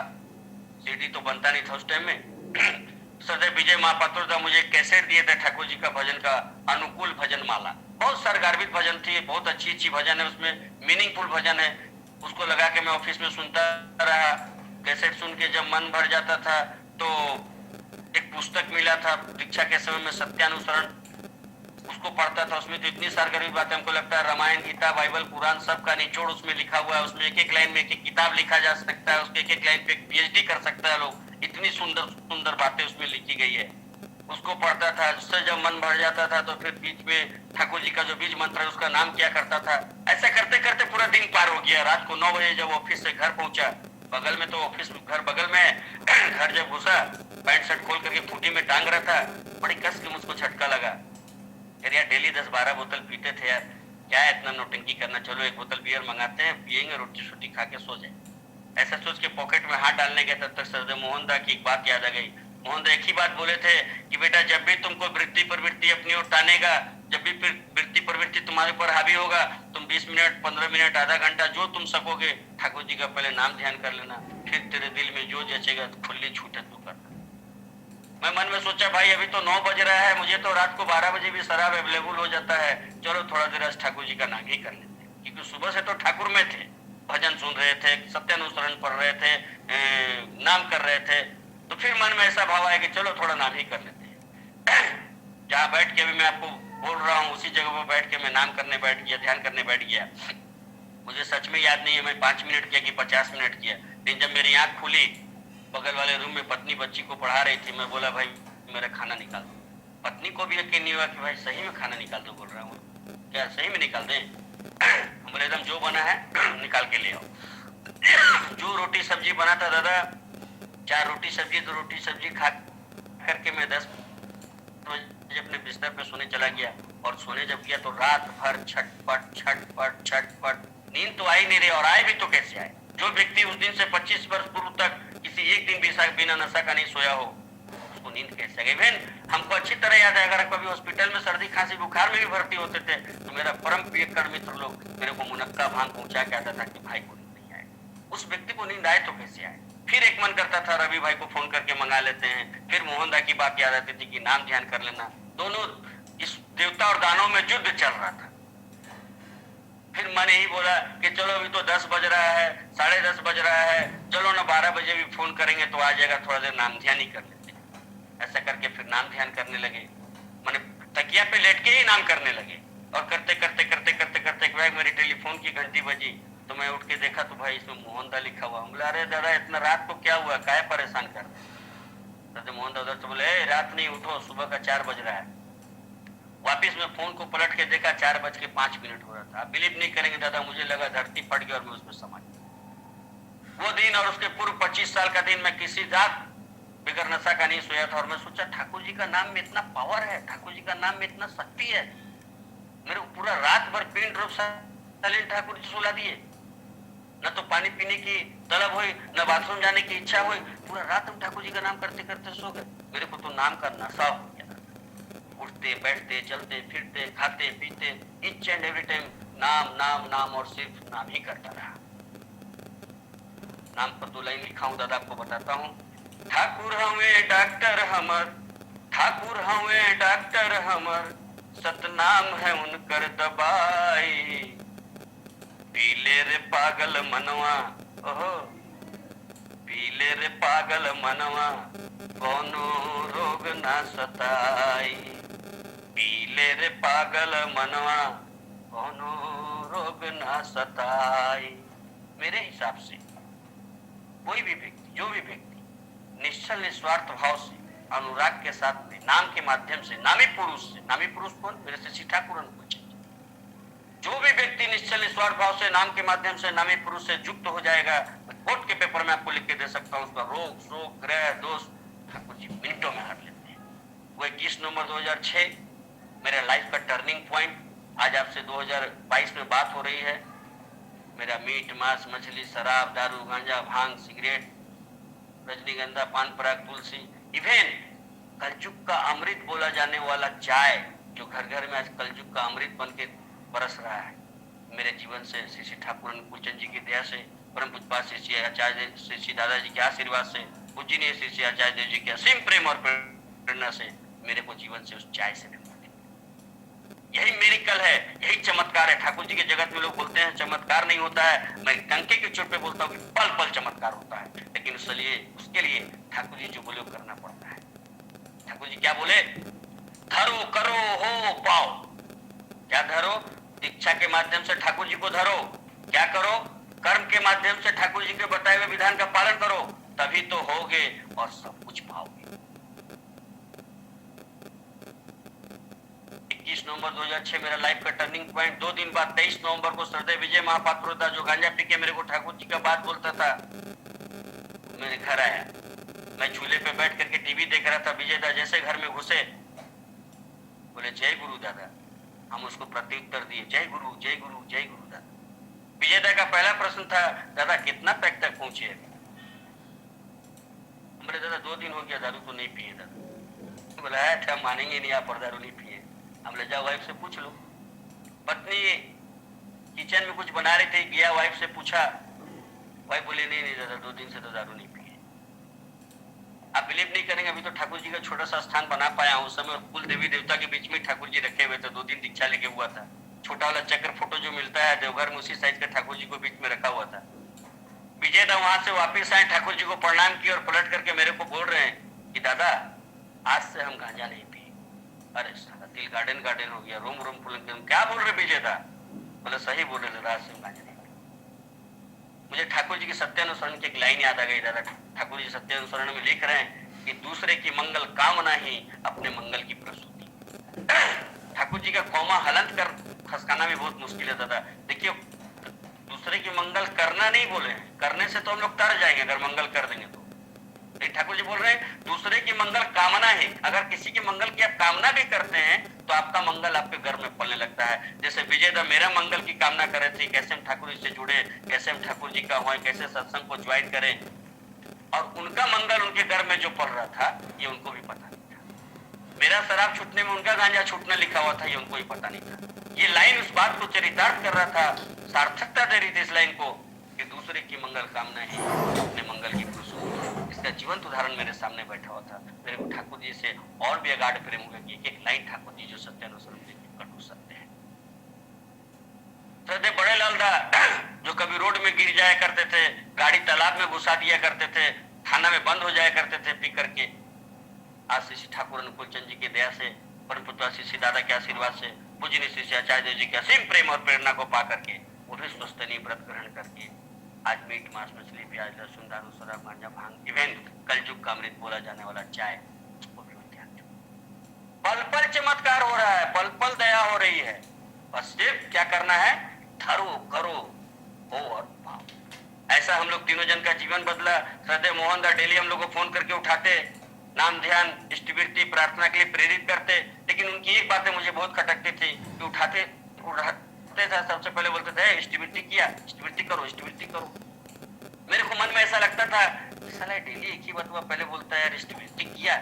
सीडी तो बनता नहीं था उस टाइम में। सदैव विजय महापात्र दा मुझे कैसेट दिए थे ठाकुर जी का भजन का, अनुकूल भजन माला, बहुत सरगार्भित भजन थी, बहुत अच्छी अच्छी भजन है उसमें, मीनिंगफुल भजन है। उसको लगा के मैं ऑफिस में सुनता रहा। कैसेट सुन के जब मन भर जाता था तो एक पुस्तक मिला था दीक्षा के समय में, सत्यानुसरण, उसको पढ़ता था। उसमें तो इतनी सरगार्भित बातें, हमको लगता है रामायण, गीता, बाइबल, कुरान सब का निचोड़ उसमें लिखा हुआ है। उसमें एक एक लाइन में एक एक किताब लिखा जा सकता है, उसके एक एक लाइन पे पीएचडी कर सकता है लोग, इतनी सुंदर सुंदर बातें उसमें लिखी गई है। उसको पढ़ता था, उससे जब मन भर जाता था तो फिर बीच में ठाकुर जी का जो बीज मंत्र है उसका नाम किया करता था। ऐसा करते करते पूरा दिन पार हो गया। रात को 9 बजे जब ऑफिस से घर पहुंचा, बगल में तो ऑफिस घर बगल में, घर जब घुसा पैंट शर्ट खोल करके खूंटी में टांग रहा था, बड़ी कस के मुझको झटका लगा। यार डेली 10-12 बोतल पीते थे यार, क्या है इतना नौटंकी करना, चलो एक बोतल बियर मंगाते हैं, पियेंगे, रोटी शोटी खा के सो जाए। ऐसा सोच के पॉकेट में हाथ डालने गया, तब तक सरदेव मोहन दा की एक बात याद आ गई। मोहन दा एक ही बात बोले थे कि बेटा जब भी तुमको वृत्ति प्रवृत्ति अपनी ओर टानेगा, जब भी वृत्ति प्रवृत्ति तुम्हारे ऊपर हावी होगा, तुम 20 मिनट, 15 मिनट, आधा घंटा जो तुम सकोगे ठाकुर जी का पहले नाम ध्यान कर लेना, फिर तेरे दिल में जो जचेगा खुली छूटे तू करना। मैं मन में सोचा भाई अभी तो 9 बज रहा है, मुझे तो रात को 12 बजे भी शराब अवेलेबल हो जाता है, चलो थोड़ा देर आज ठाकुर जी का नाम ही कर लेते हैं। क्योंकि सुबह से तो ठाकुर में थे, भजन सुन रहे थे, सत्यानुसरण पढ़ रहे थे, नाम कर रहे थे, तो फिर मन में ऐसा भाव आया कि चलो थोड़ा नाम ही कर लेते हैं। जहाँ बैठ के अभी मैं आपको बोल रहा हूँ उसी जगह पर बैठ के मैं नाम करने बैठ गया, ध्यान करने बैठ गया। मुझे सच में याद नहीं है मैं 5 मिनट किया कि 50 मिनट किया, लेकिन जब मेरी आंख खुली, बगल वाले रूम में पत्नी बच्ची को पढ़ा रही थी, मैं बोला भाई मेरा खाना निकाल दो। पत्नी को भी यकीन नहीं हुआ कि भाई सही में खाना निकाल दो, बोल रहा हूँ क्या सही में निकाल दें? हम बोले एकदम जो बना है निकाल के ले आओ। जो रोटी सब्जी बना था दादा, 4 रोटी सब्जी, 2 रोटी सब्जी खा करके मैं 10 बजे अपने बिस्तर पे सोने चला गया। और सोने जब गया तो रात भर छटपट छटपट छटपट, नींद तो आई नहीं रही, और आए भी तो कैसे आए? जो व्यक्ति उस दिन से 25 वर्ष पूर्व तक किसी एक दिन भी बिना नशा का नहीं सोया हो, उसको नींद कैसे आएगी? बहन हमको अच्छी तरह याद है, अगर कभी हॉस्पिटल में सर्दी खांसी बुखार में भी भर्ती होते थे तो मेरा परम प्रियकर मित्र लोग मेरे को मुनक्का भांग पहुंचा के आता था कि भाई को नींद नहीं आए। उस व्यक्ति को नींद आए तो कैसे आए? फिर एक मन करता था रवि भाई को फोन करके मंगा लेते हैं, फिर मोहन दा की बात याद आती थी कि नाम ध्यान कर लेना। दोनों इस देवता और दानव में युद्ध चल रहा था। फिर मैंने ही बोला कि चलो अभी तो 10 बज रहा है, 10:30 बज रहा है, चलो ना 12 बजे भी फोन करेंगे तो आ जाएगा, थोड़ा देर नाम ध्यान ही कर लेते हैं। ऐसा करके फिर नाम ध्यान करने लगे, मैंने तकिया पे लेट के ही नाम करने लगे। और करते करते करते करते करते एक बार मेरी टेलीफोन की घंटी बजी तो मैं उठ के देखा तो भाई इसमें मोहन दा लिखा हुआ। बोला अरे दादा इतना रात को क्या हुआ, काय परेशान कर रहे? मोहन दा उधर से बोले रात नहीं, उठो, सुबह का 4 बज रहा है। वापिस में फोन को पलट के देखा 4:05 हो रहा था। आप बिलीव नहीं करेंगे दादा, मुझे लगा धरती फट गई और मैं उसमें समा गया। वो दिन और उसके पूर्व 25 साल का दिन मैं किसी रात बिगर नशा का नहीं सोया था। और मैं सोचा ठाकुर जी का नाम में इतना पावर है, ठाकुर जी का नाम में इतना शक्ति है। मेरे को पूरा रात भर पिंड रूप से ठाकुर जी सुला दिए, न तो पानी पीने की तलब हुई, न बाथरूम जाने की इच्छा हुई, पूरा रात हम ठाकुर जी का नाम करते करते सो गए। मेरे को तो नाम का नशा हो गया, उठते बैठते चलते फिरते खाते पीते ईच एंड एवरी टाइम नाम नाम नाम और सिर्फ नाम ही करता रहा। नाम पर 2 लाइन लिखा हूं दादा, आपको बताता हूं। ठाकुर हमें डॉक्टर हमर, ठाकुर हमें डॉक्टर हमर, सतनाम है उनकर दबाई। पीले रे पागल मनवा, ओहो पीले रे पागल मनवा, कोनो रोग ना सताई। पीले रे पागल मनवा, कोनो रोग ना सताई। मेरे हिसाब से कोई भी व्यक्ति, जो भी व्यक्ति निश्चल निस्वार्थ भाव से अनुराग के साथ में नाम के माध्यम से, नामी पुरुष से, नामी पुरुष कौन? मेरे से सीठा पूर्ण पूछे। जो भी व्यक्ति निश्चल निस्वार्थ भाव से नाम के माध्यम से नामी पुरुष से युक्त हो जाएगा, कोर्ट के पेपर में आपको लिख के दे सकता हूं, उसका रोग शोक ग्रह दोष ठाकुर जी मिनटों में हर लेते हैं। वो 21 नवंबर 2006 मेरा लाइफ का टर्निंग पॉइंट। आज आपसे 2022 में बात हो रही है। मेरा मीट मांस मछली शराब दारू गांजा भांग सिगरेट रजनीगंधा पान पराग तुलसी इवेन कलयुग का अमृत बोला जाने वाला चाय जो घर घर में आज कलयुग का अमृत बन के बरस रहा है, मेरे जीवन से श्री श्री ठाकुर अनुकूल चंद जी की दया से, परम पूज्य श्री श्री आचार्य श्री श्री दादाजी के आशीर्वाद से, पूजनीय श्री श्री आचार्य देव जी के असीम प्रेम और प्रेरणा से मेरे को जीवन से उस चाय से भी मुक्ति। यही मेरिकल है, यही चमत्कार है। ठाकुर जी के जगत में लोग बोलते हैं चमत्कार नहीं होता है, मैं डंके की चोट पे बोलता हूँ कि पल पल चमत्कार होता है, लेकिन उसके लिए ठाकुर जी जो बोले करना पड़ता है। ठाकुर जी क्या बोले? धरो करो हो पाओ। क्या धरो? दीक्षा के माध्यम से ठाकुर जी को धरो। क्या करो? कर्म के माध्यम से ठाकुर जी के बताए हुए विधान का पालन करो, तभी तो होगे और सब कुछ पाओगे। 21 नवंबर 2006 मेरा लाइफ का टर्निंग पॉइंट। 2 दिन बाद 23 नवंबर को सरदेव विजय महापात्र था जो गांजा पी के मेरे को ठाकुर जी का बात बोलता था, मेरे घर आया। मैं झूले पे बैठ करके टीवी देख रहा था। विजय दा जैसे घर में घुसे बोले जय गुरु दादा। हम उसको प्रत्युत्तर दिए जय गुरु जय गुरु जय गुरु दादा। विजय दा का पहला प्रश्न था दादा कितना पैक तक पहुंचे? बोले दादा 2 दिन हो गया दारू तो नहीं पिए दादा। बोला अच्छा मानेंगे नहीं आप और दारू नहीं पिए। हम ले जाओ वाइफ से पूछ लो। पत्नी किचन में कुछ बना रही थी, गया वाइफ से पूछा, वाइफ बोले नहीं नहीं दादा 2 दिन से तो दारू नहीं पिए। आप बिलीव नहीं करेंगे, अभी तो ठाकुर जी का छोटा सा स्थान बना पाया हूँ। उस समय कुल देवी देवता के बीच में ठाकुर जी रखे हुए थे। 2 दिन दीक्षा लेके हुआ था। छोटा वाला चक्र फोटो जो मिलता है देवघर में उसी साइज का ठाकुर जी को बीच में रखा हुआ था। विजय दा वहां से वापिस आए, ठाकुर जी को प्रणाम किया और पलट करके मेरे को बोल रहे हैं कि दादा आज से हम गांजा नहीं पिए। अरे साला दिल गार्डन गार्डन हो गया, रोम रोम फूलन। क्या बोल रहे विजय दा? बोले सही बोल रहे दादा आज से हम गांजा नहीं पिए। मुझे ठाकुर जी की सत्यानुसरण की एक लाइन याद आ गई दादा। ठाकुर जी सत्यानुसरण में लिख रहे हैं कि दूसरे की मंगल कामना ही अपने मंगल की प्रसूति। ठाकुर जी का कौमा हलंत कर खसकाना भी बहुत मुश्किल है दादा। देखिए दूसरे की मंगल करना नहीं बोले, करने से तो हम लोग तर जाएंगे अगर मंगल कर देंगे तो। ठाकुर जी बोल रहे हैं दूसरे की मंगल कामना है। अगर किसी की मंगल की आप कामना भी करते हैं तो आपका मंगल आपके घर में पलने लगता है। जैसे विजय दा मेरा मंगल की कामना कर रहे थे, कैसे हम ठाकुर जी से जुड़े, कैसे हम ठाकुर जी का हुए, कैसे सत्संग को ज्वाइन करें, और उनका मंगल उनके घर में जो पल रहा था ये उनको भी पता नहीं था। मेरा शराब छूटने में उनका गांजा छूटना लिखा हुआ था, ये उनको भी पता नहीं था। ये लाइन उस बात को चरितार्थ कर रहा था, सार्थकता दे रही थी इस लाइन को कि दूसरे की मंगल कामना ही अपने मंगल की प्रसूति। इसका जीवंत उदाहरण मेरे सामने बैठा हुआ था। मेरे को ठाकुर जी से और भी अगाध प्रेम हुआ कि एक लाइन ठाकुर जी जो सत्यानुसरण कटु सत्य है। सदैव बड़े लाल दा जो कभी रोड में गिर जाया करते थे, गाड़ी तालाब में घुसा दिया करते थे, थाना में बंद हो जाया करते थे पी करके, आज श्री ठाकुर अनुकूल चंद जी की दया से, परम पूज्य श्री दादा के आशीर्वाद से, पूजनीय श्री आचार्य देव जी के असीम प्रेम और प्रेरणा को पा करके उन्हें स्वस्थनी व्रत ग्रहण करके आज मीट मांस मछली प्याज लहसुन दारू शराब गांजा भांग इवेन कलयुग का अमृत बोला जाने वाला चाय उसको भी ध्यान दो। पल पल चमत्कार हो रहा है, पल पल दया हो रही है। बस सिर्फ क्या करना है? धरो करो हो और पाओ। ऐसा हम लोग तीनों जन का जीवन बदला। सदैव मोहन दा डेली हम लोग को फोन करके उठाते, नाम ध्यान इष्टवृत्ति प्रार्थना के लिए प्रेरित करते, लेकिन उनकी एक बातें मुझे बहुत खटकती थी कि उठाते था, सबसे पहले बोलते थे इष्टवृत्ति किया, इष्टवृत्ति करो, इष्टवृत्ति करो। मेरे को मन में ऐसा लगता था साला डेली एक ही बात पहले बोलता है यार इष्टवृत्ति किया।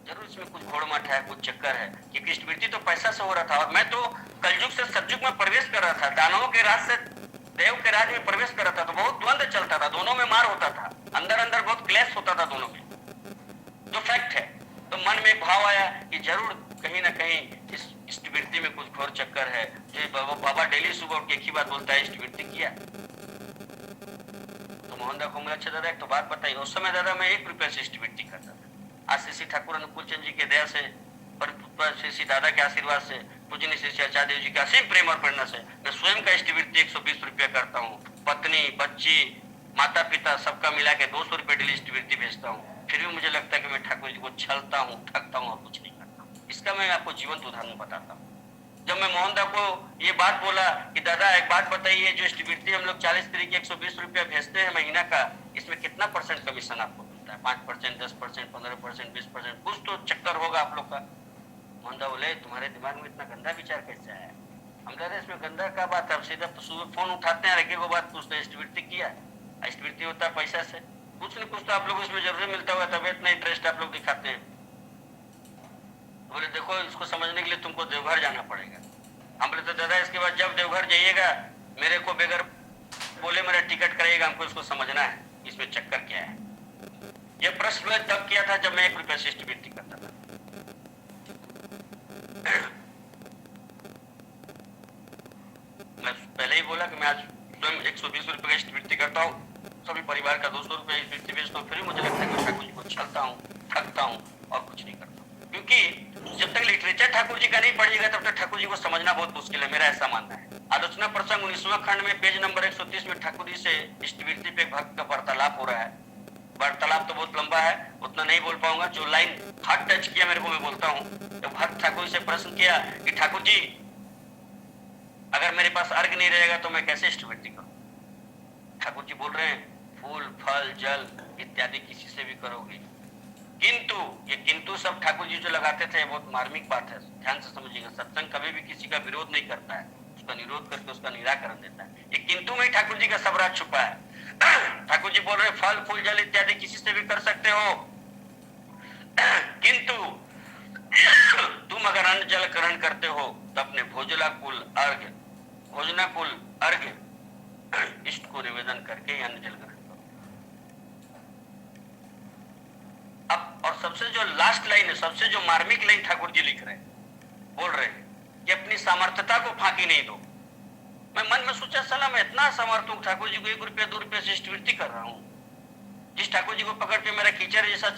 जरूर इसमें कुछ घोड़मट है, कुछ चक्कर है, क्योंकि इष्टवृत्ति तो पैसा से हो रहा था और मैं तो कलयुग से सतयुग में प्रवेश कर रहा था, दानवों के राज से देव के राज में प्रवेश कर रहा था। तो बहुत द्वंद चलता था, दोनों में मार होता था, अंदर अंदर बहुत क्लेश होता था दोनों में, जो फैक्ट है। तो मन में एक भाव आया कि जरूर कहीं ना कहीं इस इष्टवृत्ति में कुछ घोर चक्कर है। जो बाबा डेली सुबह उठ के एक ही बात बोलता है इष्टवृत्ति किया। तो मोहन दा को अच्छा दादा एक तो बात बताइए। उस समय दादा मैं 1 रुपया से इष्टवृत्ति करता था। आज श्री ठाकुर अनुकूल चंद जी के दया से, श्री दादा के आशीर्वाद से, पूजनीय श्री आचार्य देव जी के असीम प्रेम और प्रेरणा से मैं स्वयं का इष्टवृत्ति 120 रुपया करता हूँ। पत्नी बच्ची माता पिता सबका मिला के 200 रुपये डेली इष्टवृत्ति भेजता हूँ। फिर भी मुझे लगता है कि मैं ठाकुर जी को छलता हूँ, ठगता हूँ और कुछ नहीं करता हूँ। इसका मैं आपको जीवंत उदाहरण बताता हूँ। जब मैं मोहन दा को ये बात बोला कि दादा एक बात बताइए, जो इष्टवृत्ति हम लोग 40 तरीके 120 रुपया भेजते हैं महीना का, इसमें कितना % कमीशन आपको मिलता है? होता है, 5%, 10%, 15%, 20%, कुछ तो चक्कर होगा आप लोग का। मोहन बोले तुम्हारे दिमाग में इतना गंदा विचार कैसे आया? हम कह रहे इसमें गंदा क्या बात है, अब सीधा तो सुबह फोन उठाते हैं, रखे को बात पूछते हैं एस्टिमेट किया, एस्टिमेट होता है पैसा से, कुछ न कुछ तो आप लोग इसमें जरूर मिलता हुआ, तब इतना इंटरेस्ट आप लोग दिखाते हैं। बोले देखो इसको समझने के लिए तुमको देवघर जाना पड़ेगा। हम बोले तो दादा इसके बाद जब देवघर जाइएगा मेरे को बगैर बोले मेरा टिकट कराइएगा, हमको इसको समझना है इसमें चक्कर क्या है। ये प्रश्न मैं तब किया था जब मैं 1 रुपया से एस्टिमेट करता था। मैं पहले ही बोला कि मैं आज स्वयं 120 रुपए का एस्टिमेट करता हूँ, सभी परिवार का 200 रुपए एस्टिमेट बेचता हूँ, फिर मुझे लगता है कि ठाकुर जी को छलता हूँ, ठगता हूँ और कुछ नहीं करता हूँ। क्योंकि जब तक लिटरेचर ठाकुर जी का नहीं पढ़िएगा तब तक ठाकुर जी को समझना बहुत मुश्किल है, मेरा ऐसा मानना है। आलोचना प्रसंग 19वां खंड में पेज नंबर 130 में ठाकुर जी से इष्टवृत्ति पे भक्त का वार्तालाप हो रहा है। वार्तालाप तो बहुत लंबा है, उतना नहीं बोल पाऊंगा। जो लाइन हाथ टच किया मेरे को मैं बोलता हूँ। जब भक्त ठाकुर जी से प्रश्न किया कि ठाकुर जी अगर मेरे पास अर्घ नहीं रहेगा तो मैं कैसे इष्टवृत्ति करूं? ठाकुर जी बोल रहे हैं फूल फल जल इत्यादि किसी से भी करोगे, किंतु ये किंतु सब ठाकुर जी जो लगाते थे बहुत मार्मिक बात है, ध्यान से समझिएगा। सत्संग कभी भी किसी का विरोध नहीं करता है, उसका निरोध करके उसका निराकरण देता है। ये किंतु में ठाकुर जी का सब राज छुपा है। ठाकुर जी बोल रहे फल फूल जल इत्यादि किसी से भी कर सकते हो, किंतु तुम अगर अन्न जल ग्रहण करते हो तो अपने भोजना कुल अर्घ्य इष्ट को निवेदन करके अन्न जल ग्रहण करो। अब और सबसे जो लास्ट लाइन है, सबसे जो मार्मिक लाइन ठाकुर जी लिख रहे हैं, बोल रहे हैं कि अपनी सामर्थ्यता को फांकी नहीं दो। मैं मन में सोचा साला मैं इतना समर्थ हूं, ठाकुर जी को 1 रुपया 2 रुपया से इष्टवृत्ति कर रहा हूं। जिस ठाकुर जी को पकड़ के मेरा कीचड़ जैसा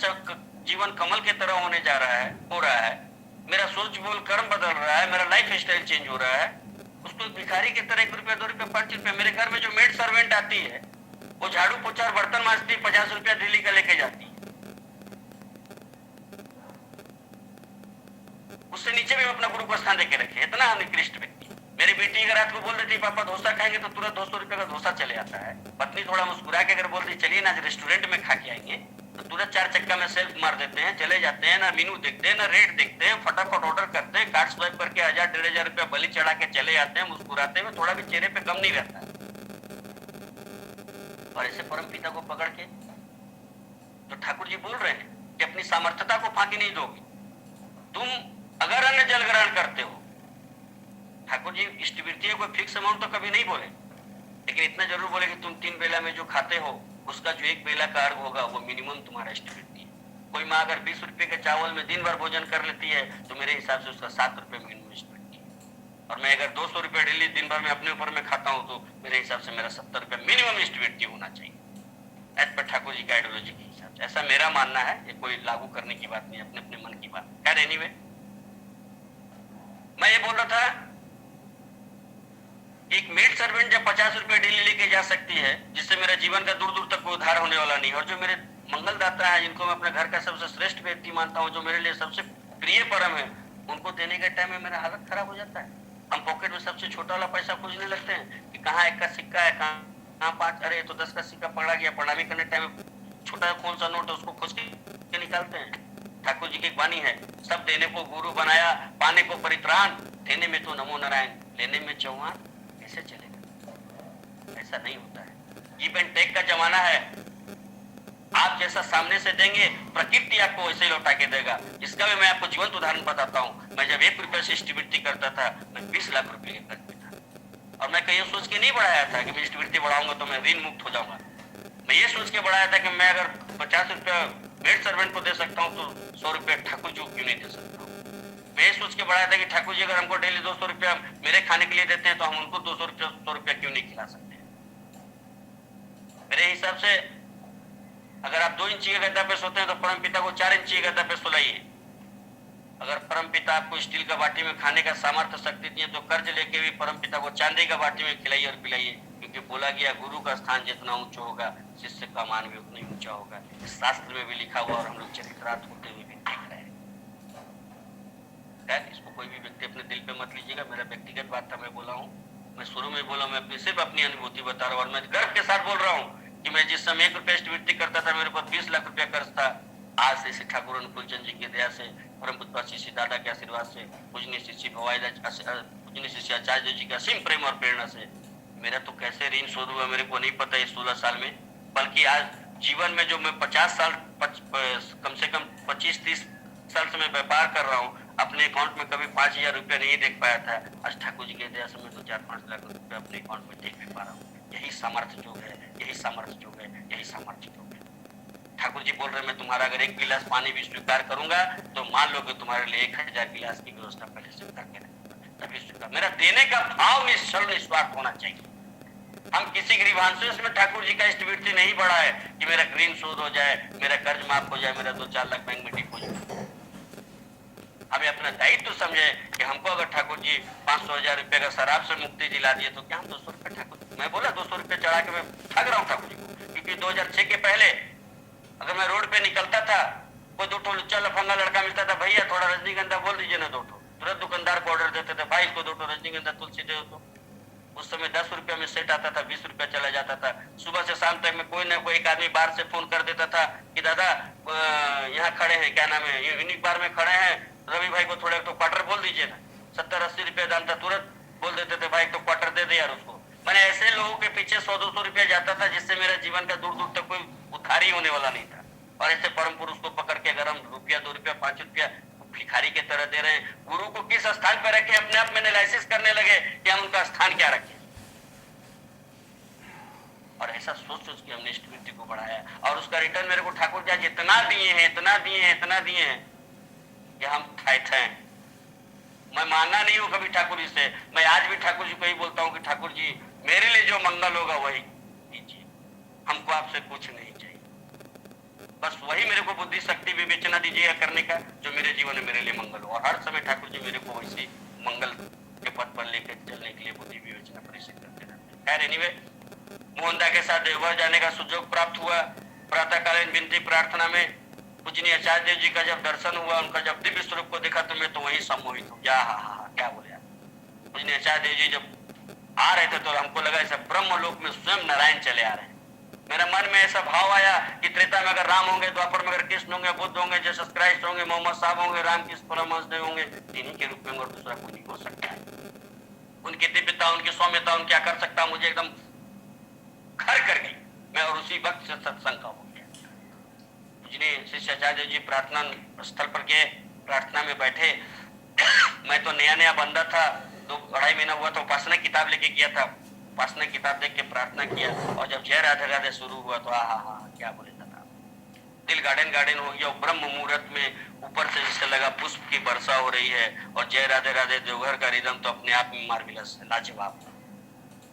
जीवन कमल की तरह होने जा रहा है, हो रहा है, मेरा सोच बोल कर्म बदल रहा है, मेरा लाइफ स्टाइल चेंज हो रहा है, उसको भिखारी की तरह 1 रुपया 2 रुपया 5 रुपया। मेरे घर में जो मेड सर्वेंट आती है वो झाड़ू पोछा बर्तन मांजती 50 रुपया दिल्ली का लेके जाती है, उससे नीचे भी अपना गुरु को स्थान देके रखे। इतना निकृष्ट व्यक्ति। मेरी बेटी अगर रात को बोल देती पापा डोसा खाएंगे तो तुरंत 200 रुपए का डोसा चले आता है। पत्नी थोड़ा मुस्कुरा के अगर बोलती चलिए ना रेस्टोरेंट में खा के आएंगे तो तुरंत 4 चक्का में सेल्फ मार देते हैं, चले जाते हैं, ना मेनू देखते हैं ना रेट देखते हैं, फटाफट ऑर्डर करते हैं, कार्ड स्वाइप करके 1000-1500 रुपया बलि चढ़ा के चले जाते हैं, मुस्कुराते हुए, थोड़ा भी चेहरे पे गम नहीं रहता है। और ऐसे परम पिता को पकड़ के तो ठाकुर जी बोल रहे हैं कि अपनी सामर्थ्यता को फांकी नहीं दोगे। तुम अगर अन्न जल ग्रहण करते हो, ठाकुर जी इष्टवृत्तियों को फिक्स अमाउंट तो कभी नहीं बोले, लेकिन इतना जरूर बोले कि तुम 3 बेला में जो खाते हो उसका जो 1 बेला का अर्घ होगा वो मिनिमम तुम्हारा इष्टवृत्ति है। कोई माँ अगर 20 रुपए के चावल में दिन भर भोजन कर लेती है तो मेरे हिसाब से उसका 7 रुपए मिनिमम इष्टवृत्ति है। और मैं अगर 200 रुपए डेली दिन भर में अपने ऊपर में खाता हूँ तो मेरे हिसाब से मेरा 70 रुपए मिनिमम इष्टवृत्ति होना चाहिए, एज पर ठाकुर जी का आइडियोलॉजी के हिसाब से। ऐसा मेरा मानना है, ये कोई लागू करने की बात नहीं, अपने अपने मन की बात। खैर एनीवे, मैं ये बोल रहा था एक मेड सर्वेंट जब 50 रुपए डेली लेके जा सकती है, जिससे मेरा जीवन का दूर दूर तक कोई उद्धार होने वाला नहीं, और जो मेरे मंगलदाता है, जिनको मैं अपने घर का सबसे श्रेष्ठ व्यक्ति मानता हूँ, जो मेरे लिए सबसे प्रिय परम है, उनको देने के टाइम में मेरा हालत खराब हो जाता है। हम पॉकेट में सबसे छोटा वाला पैसा खोजने लगते हैं कि कहाँ 1 का सिक्का है, कहाँ 5, अरे तो 10 का सिक्का पकड़ा गया। प्रणामी करने टाइम में छोटा कौन सा नोट है उसको खोज के निकालते हैं। ठाकुर जी की एक वाणी है, सब देने को गुरु बनाया, पाने को परित्राण, देने में तो नमो नारायण, लेने में चौहान, कैसे चलेगा? ऐसा नहीं होता है। गिव एंड टेक का जमाना है। आप जैसा सामने से देंगे प्रकृति आपको वैसे ही लौटा के देगा। इसका भी मैं आपको जीवंत उदाहरण बताता हूँ। मैं जब 1 रुपये से इष्टवृत्ति करता था, मैं 20 लाख रुपए के कर्ज में था, और मैं कहीं सोच के नहीं बढ़ाया था कि मैं इष्टवृत्ति बढ़ाऊंगा तो मैं ऋण मुक्त हो जाऊंगा। मैं ये सोच के बढ़ाया था कि मैं अगर 50 रुपया मेड सर्वेंट को दे सकता हूँ तो 100 रुपया ठाकुर जी को क्यों नहीं दे सकता हूँ। मैं ये सोच के बढ़ाया था कि ठाकुर जी अगर हमको डेली 200 रुपया मेरे खाने के लिए देते हैं तो हम उनको 200 रुपया 100 रुपया क्यों नहीं खिला सकते हैं। मेरे हिसाब से अगर आप 2 इंची के गद्दा पे सोते हैं तो परम पिता को 4 इंची के गद्दा पे सुलाइए। अगर परम पिता आपको स्टील का बाटी में खाने का सामर्थ्य शक्ति दिए तो कर्ज लेके भी परम पिता को चांदी का बाटी में खिलाइए और पिलाइए, क्योंकि बोला गया गुरु का स्थान जितना ऊंचा होगा शिष्य का मान भी उतना ही ऊंचा होगा। इस शास्त्र में भी लिखा हुआ और हम लोग चरित्रार्थ होते हुए भी देख रहे हैं। इसको कोई भी व्यक्ति अपने दिल पे मत लीजिएगा, मेरा व्यक्तिगत बात था, मैं बोला हूँ, मैं शुरू में बोला, मैं सिर्फ अपनी अनुभूति बता रहा हूँ और मैं गर्व के साथ बोल रहा हूँ कि मैं जिस समय 1 रुपया स्टविटी करता था मेरे ऊपर 20 लाख रुपया कर्ज था। आज से श्री ठाकुर अनुकूल चंद जी की दया से, परम पूज्य श्री दादा के आशीर्वाद से, पूजनीय श्री पूजनीय श्री आचार्य जी के असीम प्रेम और प्रेरणा से मेरा तो कैसे ऋण शोध हुआ मेरे को नहीं पता इस 16 साल में। बल्कि आज जीवन में जो मैं 50 साल कम से कम 25-30 साल से मैं व्यापार कर रहा हूँ, अपने अकाउंट में कभी 5,000 रुपया नहीं देख पाया था। आज ठाकुर जी के दया से मैं तो 4-5 लाख रुपया अपने अकाउंट में देख भी पा रहा हूँ। यही सामर्थ्य योग है, यही सामर्थ्य योग है, यही सामर्थ्य योग है। ठाकुर जी बोल रहे मैं तुम्हारा अगर 1 गिलास पानी भी स्वीकार करूंगा तो मान लो कि तुम्हारे लिए 1000 गिलास की व्यवस्था पहले से करके तभी स्वीकार। मेरा देने का भाव निश्चल निस्वार्थ होना चाहिए। हम किसी गरीबांशों में ठाकुर जी का इष्टवृत्ति नहीं बढ़ा है कि मेरा ऋण शोध हो जाए, मेरा कर्ज माफ हो जाए, मेरा 2-4 लाख बैंक में ठीक हो जाए। हमें अपना दायित्व तो समझे कि हमको अगर ठाकुर जी 500,000 रुपए का शराब से मुक्ति दिला दिए तो क्या हम 200 रुपए ठाकुर, मैं बोला 200 रुपए चढ़ा के मैं ठग रहा हूँ ठाकुर जी को। क्योंकि 2006 के पहले अगर मैं रोड पे निकलता था, कोई 2 लुच्चा लफंगा लड़का मिलता था, भैया थोड़ा रजनीगंधा बोल दीजिए ना 2 तुरंत दुकानदार को ऑर्डर देते थे, भाई इसको 2 रजनीगंधा तुलसी दे दो। उस समय 10 रुपया में सेट आता था, 20 रुपया चला जाता था। सुबह से शाम तक में कोई ना कोई एक आदमी बाहर से फोन कर देता था कि दादा यहाँ खड़े हैं, क्या नाम है, यूनिक बार में खड़े हैं, रवि भाई को थोड़ा तो क्वार्टर बोल दीजिए ना। 70-80 रुपया दाम था, तुरंत बोल देते थे भाई तो क्वार्टर दे दे यार उसको। मैंने ऐसे लोगों के पीछे 100-200 रुपया जाता था जिससे मेरा जीवन का दूर दूर तक कोई उधार ही होने वाला नहीं था। और ऐसे परम पुरुष को पकड़ के अगर हम रुपया 2 रुपया 5 रुपया भिखारी के तरह दे रहे हैं, गुरु को किस स्थान पर रखे, अपने आप में एनालिसिस करने लगे कि हम उनका स्थान क्या रखें। और ऐसा सोच सोच के हमने इष्टवृत्ति को बढ़ाया और उसका रिटर्न मेरे को ठाकुर जी आज इतना दिए हैं, इतना दिए हैं, इतना दिए हैं कि हम थे। मैं मांगा नहीं हूं कभी ठाकुर जी से। मैं आज भी ठाकुर जी को ही बोलता हूं कि ठाकुर जी मेरे लिए जो मंगल होगा वही कीजिए, हमको आपसे कुछ नहीं चाहिए। बस वही मेरे को बुद्धि शक्ति विवेचना दीजिएगा करने का जो मेरे जीवन में मेरे लिए मंगल हो। और हर समय ठाकुर जी मेरे को वैसे मंगल के पद पर लेकर चलने के लिए बुद्धि विवेचना परिषद करते रहते हैं। खैर एनीवे, मोहनदा के साथ देवघर जाने का सुयोग प्राप्त हुआ। प्रातःकालीन विनती प्रार्थना में पूजनीय आचार्य देव जी का जब दर्शन हुआ, उनका जब दिव्य स्वरूप को देखा तो मैं तो वही सम्मोहित हो गया। क्या बोले आप। पूजनीय आचार्य देव जी जब आ रहे थे तो हमको लगा ऐसा ब्रह्म लोक में स्वयं नारायण चले आ रहे हैं। मेरा मन में ऐसा भाव आया कि त्रेता में अगर राम होंगे, द्वापर में अगर कृष्ण होंगे, बुद्ध होंगे, जीसस क्राइस्ट होंगे, मोहम्मद साहब होंगे, रामकृष्ण परमहंसदेव होंगे, इन्हीं के रूप में और दूसरा कोई नहीं हो सकता है। उनकी दिव्यता, उनकी सौम्यता, उनकी क्या कर सकता मुझे एकदम घर कर गई। मैं और उसी वक्त से सत्संग का हो गया। पूजनीय श्री आचार्य जी प्रार्थना स्थल पर गए, प्रार्थना में बैठे। मैं तो नया नया बंदा था, 2-2.5 महीना हुआ तो उपासना किताब लेके गया था। उपासना किताब देख के प्रार्थना किया और जब जय राधे राधे शुरू हुआ तो क्या बोले था, दिल गार्डन गार्डन हो गया। ब्रह्म मुहूर्त में ऊपर से जिससे लगा पुष्प की वर्षा हो रही है और जय राधे राधे देवघर का रिदम तो अपने आप में मार्विलस है, लाजवाब।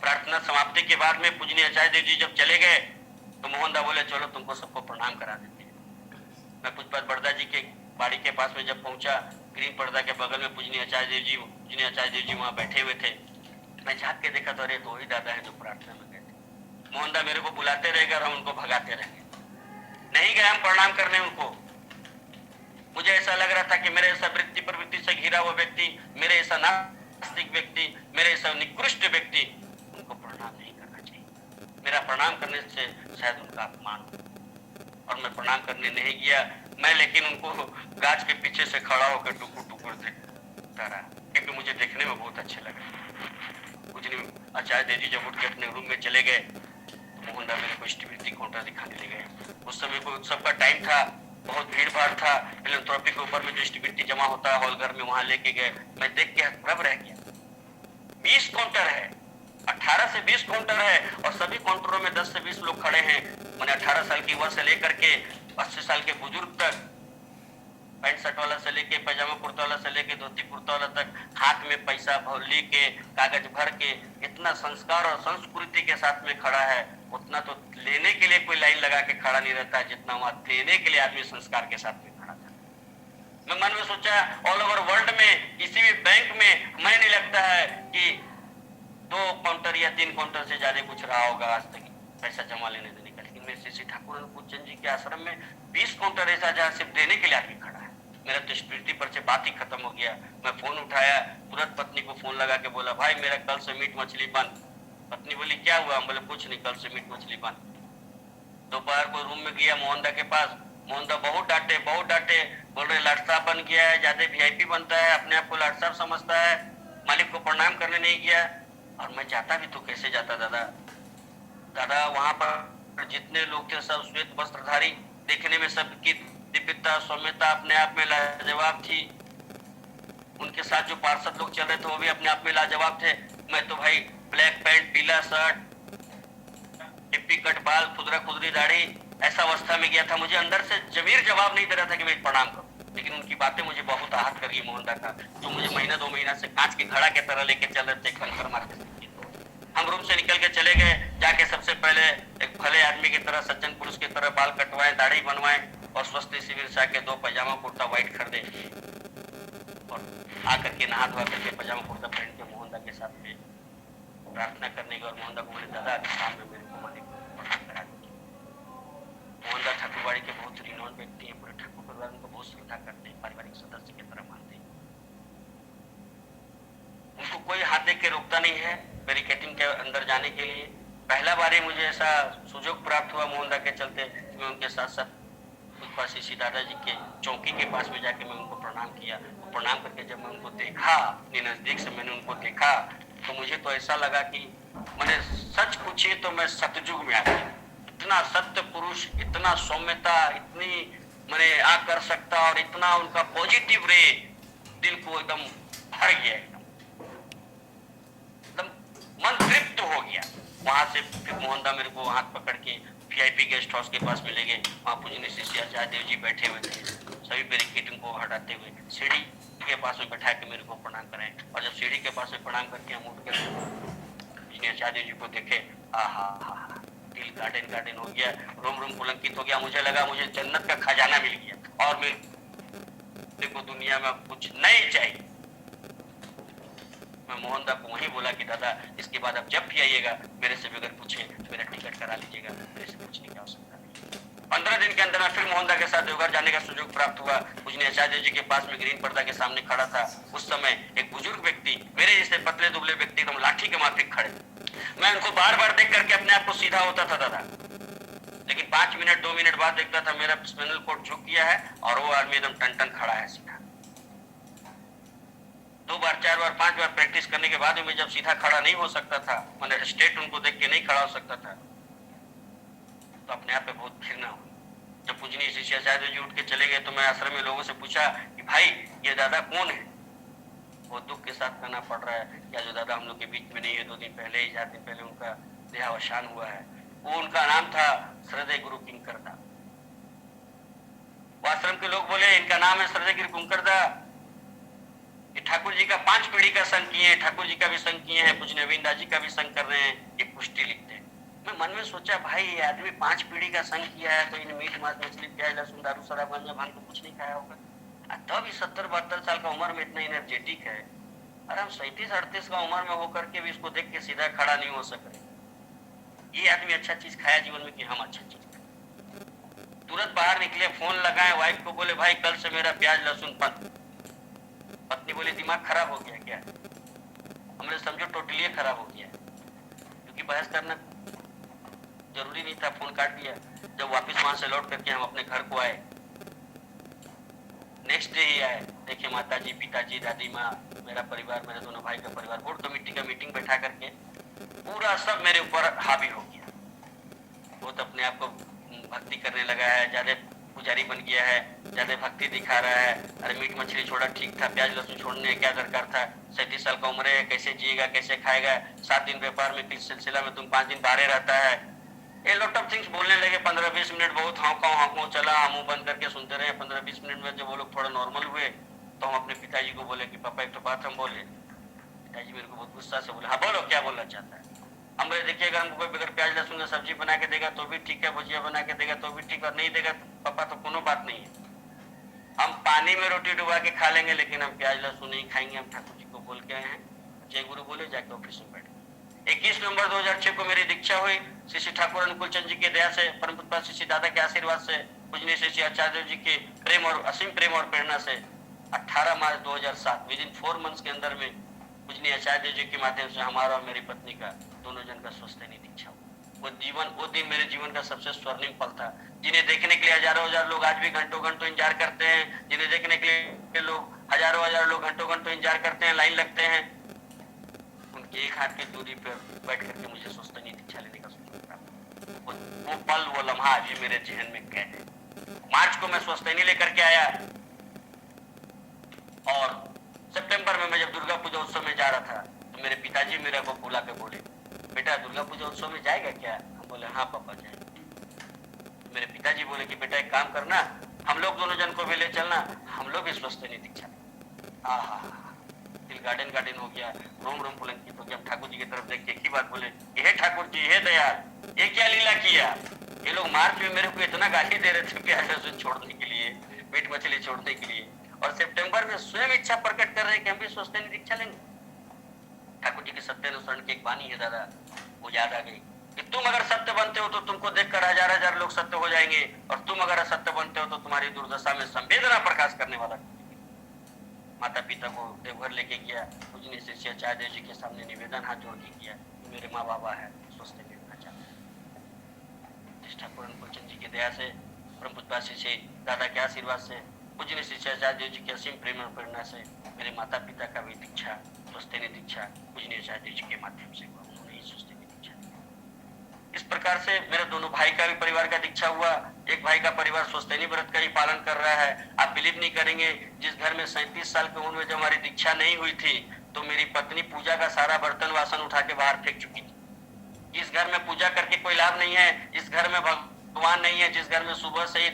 प्रार्थना समाप्ति के बाद में पूजनीय आचार्य देव जी जब चले गए तो मोहनदा बोले चलो तुमको सबको प्रणाम करा देते हैं। मैं पूजपाद बड़दा जी के बाड़ी के पास में जब पहुंचा, ग्रीन पर्दा के बगल में पूजनीय आचार्य देव जी वहां बैठे हुए थे। मैं झाँक के देखा तो अरे तो वही दादा है जो प्रार्थना में गए थे। मोहनदा मेरे को बुलाते रहेगा और हम उनको भगाते रहेंगे। नहीं गए हम प्रणाम करने उनको। मुझे ऐसा लग रहा था कि मेरे ऐसा वृत्ति प्रवृत्ति से घिरा हुआ व्यक्ति, मेरे ऐसा नास्तिक व्यक्ति, मेरे ऐसा निकृष्ट व्यक्ति, उनको प्रणाम नहीं करना चाहिए। मेरा प्रणाम करने से शायद उनका अपमान हो और मैं प्रणाम करने नहीं गया। मैं लेकिन उनको गाछ के पीछे से खड़ा होकर टुकुर टुकुर देखता रहा क्योंकि मुझे देखने में बहुत अच्छे लगे। पूजनीय आचार्य देव जी जब उठ के अपने रूम में चले गए तो मोहनदा मेरे को इष्टवृत्ति काउंटर दिखाने ले गए। उस समय कोई उत्सव का टाइम था, बहुत भीड़ भाड़ था। फिलंथ्रोपी के ऊपर में जो इष्टवृत्ति जमा होता है हॉल घर में, वहां लेके गए। मैं देख के हतप्रभ रह गया। 20 काउंटर है, 18 से 20 काउंटर है और सभी काउंटरों में 10 से 20 लोग खड़े हैं। मैंने 18 साल की उम्र से लेकर के 80 साल के बुजुर्ग तक, पैंट शर्ट वाला से लेके पैजामा कुर्ता वाला से लेके धोती कुर्ता वाला तक, हाथ में पैसा लेके कागज भर के इतना संस्कार और संस्कृति के साथ में खड़ा है। उतना तो लेने के लिए कोई लाइन लगा के खड़ा नहीं रहता जितना वहां देने के लिए आदमी संस्कार के साथ में खड़ा था। मैं मन में सोचा ऑल ओवर वर्ल्ड में किसी भी बैंक में मैं नहीं लगता है कि 2 काउंटर या 3 काउंटर से ज्यादा कुछ रहा होगा आज तक पैसा जमा लेने देने का। लेकिन मेरे श्री ठाकुर अनुकूल चंद जी के आश्रम में 20 काउंटर ऐसा जहाँ सिर्फ देने के लिए आदमी खड़ा है। मेरा तो स्पिरिटी पर से बात ही खत्म हो गया। मैं फोन उठाया, तुरंत पत्नी को फोन लगा के बोला भाई मेरा कल से मीट मछली बंद। पत्नी बोली क्या हुआ? हम बोले कुछ नहीं, कल से मीट मछली बंद। दोपहर को रूम में गया मोहनदा के पास, मोहनदा बहुत डांटे, बोल रहे लाट साहब बन गया है, ज्यादा वीआईपी बनता है, अपने आप को लाट साहब समझता है, मालिक को प्रणाम करने नहीं गया। और मैं जाता भी तो कैसे जाता दादा वहां पर जितने लोग थे सब श्वेत वस्त्रधारी, देखने में सबकी दिव्यता सौम्यता अपने आप में लाजवाब थी। उनके साथ जो पार्षद लोग चल रहे थे वो भी अपने आप में लाजवाब थे। मैं तो भाई ब्लैक पैंट, पीला शर्ट, टिप्पी कट बाल, खुदरा खुदरी दाढ़ी, ऐसा अवस्था में गया था। मुझे अंदर से जमीर जवाब नहीं दे रहा था कि मैं प्रणाम करूं, लेकिन उनकी बातें मुझे बहुत आहत कर गई। मोहनदा का जो मुझे महीना 2 महीना से कांच के घड़ा के तरह लेके चल रहे थे, कंकर मार के। हम रूम से निकल के चले गए, जाके सबसे पहले एक भले आदमी की तरह, सज्जन पुरुष की तरह बाल कटवाए, दाढ़ी बनवाए और स्वस्ति शिविर से आके 2 पैजामा कुर्ता व्हाइट खरीदे और आकर के नहा धोआ करके पैजामा कुर्ता पहन के मोहनदा के साथ में प्रार्थना करने के। और मोहनदा को बोले दादा शाम में मेरे को मालिक प्रणाम करा दीजिए। मोहनदा ठाकुरवाड़ी के बहुत रिनोन व्यक्ति हैं, पूरे ठाकुर परिवार उनको बहुत श्रद्धा करते हैं, पारिवारिक सदस्य की तरह मानते हैं। उनको कोई हाथ देख के रोकता नहीं है बैरिकेटिंग के अंदर जाने के लिए। पहला बार ही मुझे ऐसा सुयोग प्राप्त हुआ मोहनदा के चलते, मैं उनके साथ साथ श्री दादाजी के चौकी के पास में जाके मैं उनको प्रणाम किया। प्रणाम करके जब मैं उनको देखा, अपने नजदीक से मैंने उनको देखा, तो मुझे तो ऐसा लगा कि मैंने सच पूछिए तो मैं सतयुग में आ गया। इतना सत्य पुरुष, इतना सौम्यता, इतनी मैंने आ कर सकता, और इतना उनका पॉजिटिव रे दिल को एकदम भर गया, एकदम मन तृप्त हो गया। वहां से फिर मोहनदा मेरे को हाथ पकड़ के वीआईपी गेस्ट हाउस के पास में ले गए। वहाँ पूजनीय श्री आचार्य देव जी बैठे हुए थे, सभी बैरिकेडिंग को हटाते हुए सीढ़ी के पास में बैठा के मेरे को प्रणाम कराए। और जब सीढ़ी के पास में प्रणाम करके हम उठ कर पूजनीय आचार्य देव जी को देखे, दिल गार्डन हो गया, रोम पुलंकित हो गया। मुझे लगा मुझे जन्नत का खजाना मिल गया और मेरे को दुनिया में कुछ नहीं चाहिए। मैं मोहनदा को वहीं बोला कि दादा इसके बाद आप जब भी आइएगा मेरे से बगैर पूछे तो मेरा टिकट करा लीजिएगा, मेरे से पूछने की आवश्यकता नहीं। 15 दिन के अंदर मैं फिर मोहनदा के साथ देवघर जाने का सुयोग प्राप्त हुआ। पूजनीय आचार्य जी के पास में ग्रीन पर्दा के सामने खड़ा था। उस समय एक बुजुर्ग व्यक्ति, मेरे जैसे पतले दुबले व्यक्ति, एकदम लाठी के माफिक खड़े। मैं उनको बार बार देख करके अपने आप को सीधा होता था दादा, लेकिन 5 मिनट 2 मिनट बाद देखता था मेरा स्पिनल कोड झुक गया है और वो आदमी एकदम टन खड़ा है सीधा। 2 बार 4 बार 5 बार प्रैक्टिस करने के बाद मैं जब सीधा खड़ा नहीं हो सकता था, मैंने स्टेट उनको देख के नहीं खड़ा हो सकता था, तो अपने आप पे बहुत घृणा हुई। जब पूजनीय श्री आचार्य जी उठ के चले गए तो मैं आश्रम में लोगों से पूछा कि भाई ये दादा कौन है। वो दुख के साथ कहना पड़ रहा है क्या जो दादा हम लोग के बीच में नहीं है, 2 दिन पहले ही 4 दिन पहले उनका देहावसान हुआ है। वो उनका नाम था श्रद्धेय गुरु किंकरदा। आश्रम के लोग बोले इनका नाम है श्रद्धेय गुरु किंकरदा, ठाकुर जी का 5 पीढ़ी का संग किए हैं, ठाकुर जी का भी संग किए हैं, पूजनीय अविंदा जी का भी संग कर रहे हैं, ये पुष्टि लिखते हैं। मैं मन में सोचा भाई ये आदमी 5 पीढ़ी का संग किया है तो इन मीट मांस मछली प्याज लहसुन दारू शराब गांजा भांग तो कुछ नहीं खाया होगा, तब भी 70-72 साल का उम्र में इतना एनर्जेटिक है। और हम 37-38 का उम्र में होकर के भी इसको देख के सीधा खड़ा नहीं हो सक रहे। ये आदमी अच्छा चीज खाया जीवन में कि हम अच्छा चीज खाए। तुरंत बाहर निकले, फोन लगाए वाइफ को, बोले भाई कल से मेरा प्याज लहसुन बंद। पत्नी बोली दिमाग खराब हो गया क्या? हमने समझो टोटली खराब हो गया, क्योंकि बहस करना जरूरी नहीं था, फोन काट दिया। जब वापस वहां से लौट करके हम अपने घर को आए, नेक्स्ट डे ही आए, देखिए माता जी, पिताजी, दादी माँ, मेरा परिवार, मेरे दोनों भाई का परिवार, बोर्ड कमेटी का मीटिंग बैठा करके पूरा सब मेरे ऊपर हावी हो गया। वो तो अपने आप को भक्ति करने लगा है, ज्यादा पुजारी बन गया है, ज्यादा भक्ति दिखा रहा है। अरे मीट मछली छोड़ा ठीक था, प्याज लहसुन छोड़ने क्या दरकार था? 37 साल का उम्र है, कैसे जिएगा, कैसे खाएगा? 7 दिन व्यापार में किस सिलसिला में तुम 5 दिन बाहर रहता है। ये लॉट ऑफ थिंग्स बोलने लगे। 15-20 मिनट बहुत हाँकाऊ चला, हम बंद करके सुनते रहे। 15-20 मिनट में जब वो लोग थोड़ा नॉर्मल हुए तो हम अपने पिताजी को बोले कि पापा एक तो बात हम बोले। पिताजी मेरे को बहुत गुस्सा से बोले, हाँ बोलो क्या बोलना चाहता है? हम बोले देखिए अगर हमको कोई बगैर प्याज लहसुन का सब्जी बना के देगा तो भी ठीक है, भुजिया बना के देगा तो भी ठीक, और नहीं देगा पापा तो कोनो बात नहीं है, हम पानी में रोटी डुबा के खा लेंगे, लेकिन हम प्याज लहसुन नहीं खाएंगे। हम ठाकुर जी को बोल के आए हैं। जय गुरु बोले, जाके ऑफिस में बैठे। 21 नवंबर 2006 को मेरी दीक्षा हुई श्री ठाकुर अनुकूल चंद जी के दया से, परम पूज्य श्री दादा के आशीर्वाद से, पूजनीय श्री आचार्य जी के प्रेम और असीम प्रेम और प्रेरणा से 18 मार्च 2007 विद इन 4 मंथ्स के अंदर में पूजनीय आचार्य जी के माध्यम से हमारा और मेरी पत्नी का, दोनों जन का स्वस्थ नहीं दीक्षा हुआ। वो दिन मेरे जीवन का सबसे स्वर्णिम पल था, जिन्हें देखने के लिए हजारों हजार लोग आज भी घंटों घंटों इंतजार करते हैं, जिन्हें देखने के लिए लोग हजारों हजार लोग घंटों घंटों इंतजार करते हैं, लाइन लगते हैं। उनकी एक हाथ की दूरी पर बैठ करके मुझे स्वस्तनी दीक्षा लेने का सोचता, वो पल, वो लम्हा अभी मेरे जहन में कैद है। मार्च को मैं स्वस्तनी लेकर के आया और सितंबर में मैं जब दुर्गा पूजा उत्सव में जा रहा था तो मेरे पिताजी मेरे को बुला के बोले, बेटा दुर्गा पूजा उत्सव में जाएगा क्या? हम बोले हाँ पापा जाएंगे। मेरे पिताजी बोले कि बेटा एक काम करना, हम लोग दोनों जन को भी ले चलना, हम लोग भी स्वस्तनी दीक्षा। दिल गार्डन गार्डन हो गया, रोम रोम पुलंकित हो गया। ठाकुर जी की तरफ देख के एक ही बात बोले, हे ठाकुर जी, हे दयाल, ये क्या लीला किया? ये लोग मार्च में मेरे को इतना गाली दे रहे थे प्याज लहसुन छोड़ने के लिए, मीट मछली छोड़ने के लिए, और सितंबर में स्वयं इच्छा प्रकट कर रहे हैं कि हम भी स्वस्तनी दीक्षा लेंगे। ठाकुर जी के सत्य अनुसरण की एक वाणी है दादा, वो याद आ गई कि तुम अगर सत्य बनते हो तो तुमको देखकर हजार हजार लोग सत्य हो जाएंगे, और तुम अगर असत्य बनते हो तो तुम्हारी दुर्दशा में संवेदना प्रकाश करने वाला। माता पिता को देवघर लेके गया, पूजनीय शिष्य आचार्य देव जी के सामने निवेदन हाथ जोड़ के किया, मेरे माँ बाबा है, स्वस्ति लेना चाहते। ठाकुर अनुकूलचंद जी की दया से, परम पूज्य शिष्य दादा के आशीर्वाद से, पूजनीय शिष्य आचार्य देव जी की असीम प्रेम और प्रेरणा से मेरे माता पिता का भी दीक्षा, स्वस्तिनी दीक्षा पूजनीय आचार्य देव जी के माध्यम से हुआ। उन्होंने ही स्वस्तिनी दीक्षा दी। इस प्रकार से मेरे दोनों भाई का भी परिवार का दीक्षा हुआ। एक भाई का परिवार स्वस्तिनी व्रत का ही पालन कर रहा है। आप बिलीव नहीं करेंगे, जिस घर में 37 साल की उम्र में जब हमारी दीक्षा नहीं हुई थी तो मेरी पत्नी पूजा का सारा बर्तन वासन उठा के बाहर फेंक चुकी थी। इस घर में पूजा करके कोई लाभ नहीं है, इस घर में भगवान नहीं है। जिस घर में सुबह से ही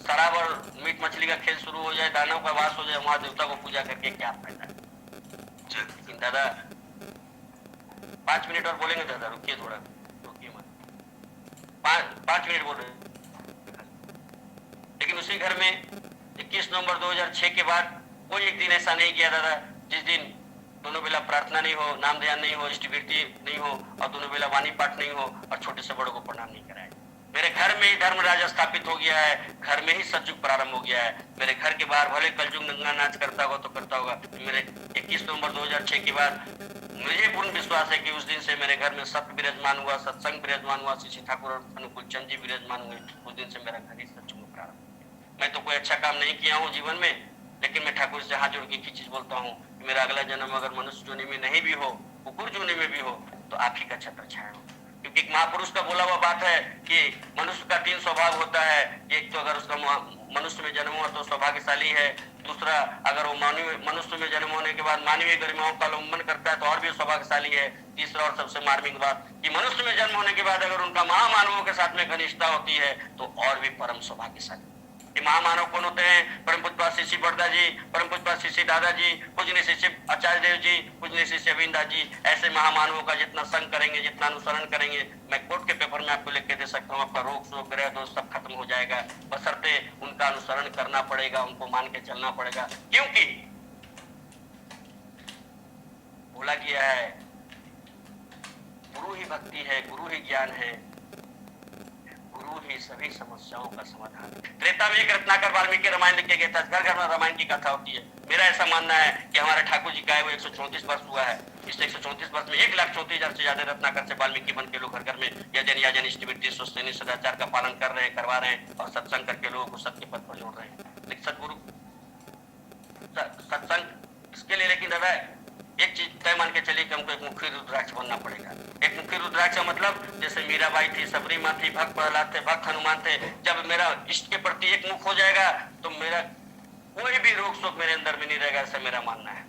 शराब और मीट मछली का खेल शुरू हो जाए, दानव का वास हो जाए, वहां देवता को पूजा करके क्या फायदा है? लेकिन दादा 5 मिनट और बोलेंगे दादा, रुकिए थोड़ा, रुकिए मत, 5 मिनट बोल रहे। लेकिन उसी घर में 21 नवंबर 2006 के बाद कोई एक दिन ऐसा नहीं किया दादा जिस दिन दोनों बेला प्रार्थना नहीं हो, नाम ध्यान नहीं हो, इष्टवृत्ति नहीं हो, और दोनों बेला वाणी पाठ नहीं हो, और छोटे से बड़ों को प्रणाम नहीं कराए। मेरे घर में ही धर्म राज स्थापित हो गया है, घर में ही सतयुग प्रारंभ हो गया है। मेरे घर के बाहर भले कलयुग नंगा नाच करता होगा तो करता होगा, मेरे 21 नवंबर 2006 के बाद मुझे पूर्ण विश्वास है कि उस दिन से मेरे घर में सत्य विराजमान हुआ, सत्संग विराजमान हुआ, श्री ठाकुर अनुकूलचंद जी विराजमान हुए। उस दिन से मेरा घर ही सतयुग प्रारंभ। मैं तो कोई अच्छा काम नहीं किया हूँ जीवन में, लेकिन मैं ठाकुर से हाथ जोड़ के एक चीज बोलता हूँ, मेरा अगला जन्म अगर मनुष्य जोनि में नहीं भी हो, कुकुर जोनि में भी हो, तो आप ही का छत्र छाया हो। क्योंकि एक महापुरुष का बोला हुआ बात है कि मनुष्य का 3 स्वभाव होता है। एक तो अगर उसका मनुष्य में जन्म हुआ तो सौभाग्यशाली है, दूसरा अगर वो मनुष्य में जन्म होने के बाद मानवीय गरिमाओं का अवलंबन करता है तो और भी सौभाग्यशाली है। तीसरा और सबसे मार्मिक बात कि मनुष्य में जन्म होने के बाद अगर उनका महामानवों के साथ में घनिष्ठता होती है तो और भी परम सौभाग्यशाली। महामानव कौन होते हैं? परम पूज्य श्री बड़दा जी, परम पूज्य श्री दादा जी, पूजनीय शिष्य आचार्य देव जी, पूजनीय शिष्य अविंदा जी। ऐसे महामानवों का जितना संग करेंगे, जितना अनुसरण करेंगे, मैं कोर्ट के पेपर में आपको लिख के दे सकता हूँ, आपका रोग शोक ग्रह दोष सब खत्म हो जाएगा। बशर्ते उनका अनुसरण करना पड़ेगा, उनको मान के चलना पड़ेगा। क्योंकि बोला गया है गुरु ही भक्ति है, गुरु ही ज्ञान है, गुरु ही सभी समस्याओं का समाधान। त्रेता में एक रत्नाकर वाल्मीकि रामायण लिखे गया था, घर घर में रामायण की कथा होती है। मेरा ऐसा मानना है कि हमारे ठाकुर जी का है वो 134 वर्ष हुआ है। इस 134 वर्ष में 1,34,000 से ज्यादा रत्नाकर से वाल्मीकि बन के लोग घर घर में यजन इष्टवृत्ति स्वस्तिनी सदाचार का पालन कर रहे हैं, करवा रहे हैं, और सत्संग करके लोगों को सत्य पथ पर जोड़ रहे हैं। लेकिन सदगुरु सत्संग इसके लिए, लेकिन दादा एक चीज तय मान के चलिए कि हमको एक मुखी रुद्राक्ष बनना पड़ेगा। एक मुखी रुद्राक्ष का मतलब जैसे मीराबाई थी, सबरी माँ थी, भक्त प्रहलाद थे, भक्त हनुमान थे। जब मेरा इष्ट के प्रति एक मुख हो जाएगा तो मेरा कोई भी रोग शोक मेरे अंदर में नहीं रहेगा, ऐसा मेरा मानना है।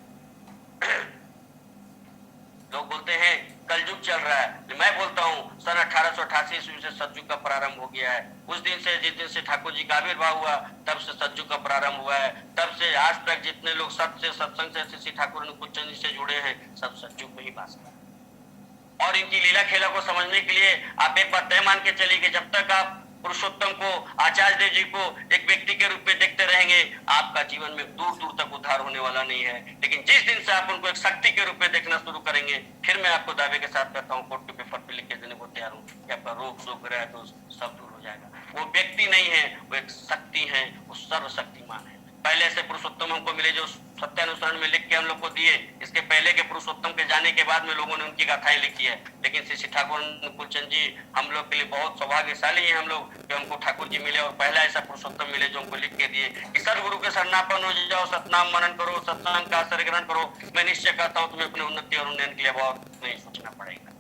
लोग बोलते हैं कलयुग चल रहा है, मैं बोलता हूँ सन 1888 ईस्वी से सतयुग का प्रारंभ हो गया है। उस दिन से, जिस दिन से ठाकुर जी का आविर्भाव हुआ, तब से सतयुग का प्रारंभ हुआ है। तब से आज तक जितने लोग सत्य सत्संग से श्री ठाकुर अनुकूलचंद जी से जुड़े हैं, सब सतयुग में ही वास कर रहे हैं। और इनकी लीला खेला को समझने के लिए आप एक बात तय मान के चलिए कि जब तक आप पुरुषोत्तम को, आचार्य देव जी को एक व्यक्ति के रूप में देखते रहेंगे, आपका जीवन में दूर दूर तक उद्धार होने वाला नहीं है। लेकिन जिस दिन से आप उनको एक शक्ति के रूप में देखना शुरू करेंगे, फिर मैं आपको दावे के साथ कहता हूँ, कोर्ट के पेपर पे लिख के देने को तैयार हूँ कि आपका रोग शोक ग्रह दोष सब दूर हो जाएगा। वो व्यक्ति नहीं है, वो एक शक्ति है, वो सर्वशक्तिमान है। पहले ऐसे पुरुषोत्तम हमको मिले जो सत्यानुसरण में लिख के हम लोग को दिए। इसके पहले के पुरुषोत्तम के जाने के बाद में लोगों ने उनकी गाथाएं लिखी है। लेकिन श्री श्री ठाकुर कुलचंद जी हम लोग के लिए बहुत सौभाग्यशाली है हम लोग कि हमको ठाकुर जी मिले और पहला ऐसा पुरुषोत्तम मिले जो हमको लिख के दिए कि सदगुरु के शरणापन्न हो जाओ, सतनाम मनन करो, सत्संग का आश्रय ग्रहण करो। मैं निश्चय कहता हूँ तुम्हें अपनी उन्नति और उन्नयन के लिए बहुत नहीं सोचना पड़ेगा।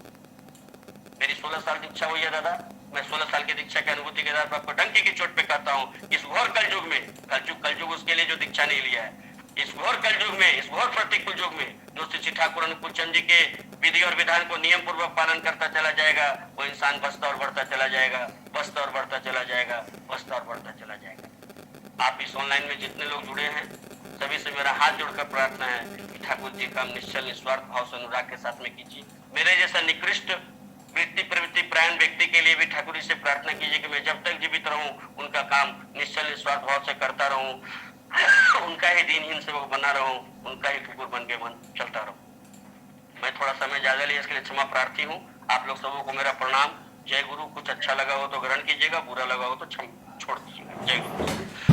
मेरी 16 साल दीक्षा हुई है दादा। मैं 16 साल की दीक्षा की अनुभूति के आधार पर आपको डंकी की चोट पे कहता हूँ, इस घोर कलयुग में, कलयुग उसके लिए जो दीक्षा नहीं लिया है, इस घोर कलयुग में, इस घोर प्रतिकूल युग में जो श्री ठाकुर अनुकूल चंद जी के विधि और विधान को नियम पूर्वक पालन करता चला जाएगा, वो इंसान बसता और बढ़ता चला जाएगा, बसता और बढ़ता चला जाएगा, बसता और बढ़ता चला जाएगा। आप इस ऑनलाइन में जितने लोग जुड़े हैं सभी से मेरा हाथ जोड़कर प्रार्थना है कि ठाकुर जी का निश्चल निस्वार्थ भाव से अनुराग के साथ में कीजिए। मेरे जैसा निकृष्ट वृत्ति प्रवृत्ति प्राण व्यक्ति के लिए भी ठाकुर जी से प्रार्थना कीजिए कि मैं जब तक जीवित रहूं उनका काम निश्चल निस्वार्थ भाव से करता रहूं, उनका ही दीनहीन सेवक बना रहूं, उनका ही कुकुर बन के मन चलता रहूं। मैं थोड़ा समय ज्यादा लिया इसके लिए क्षमा प्रार्थी हूँ। आप लोग सबों को मेरा प्रणाम। जय गुरु। कुछ अच्छा लगा हो तो ग्रहण कीजिएगा, बुरा लगा हो तो छोड़ दीजिएगा। जय गुरु।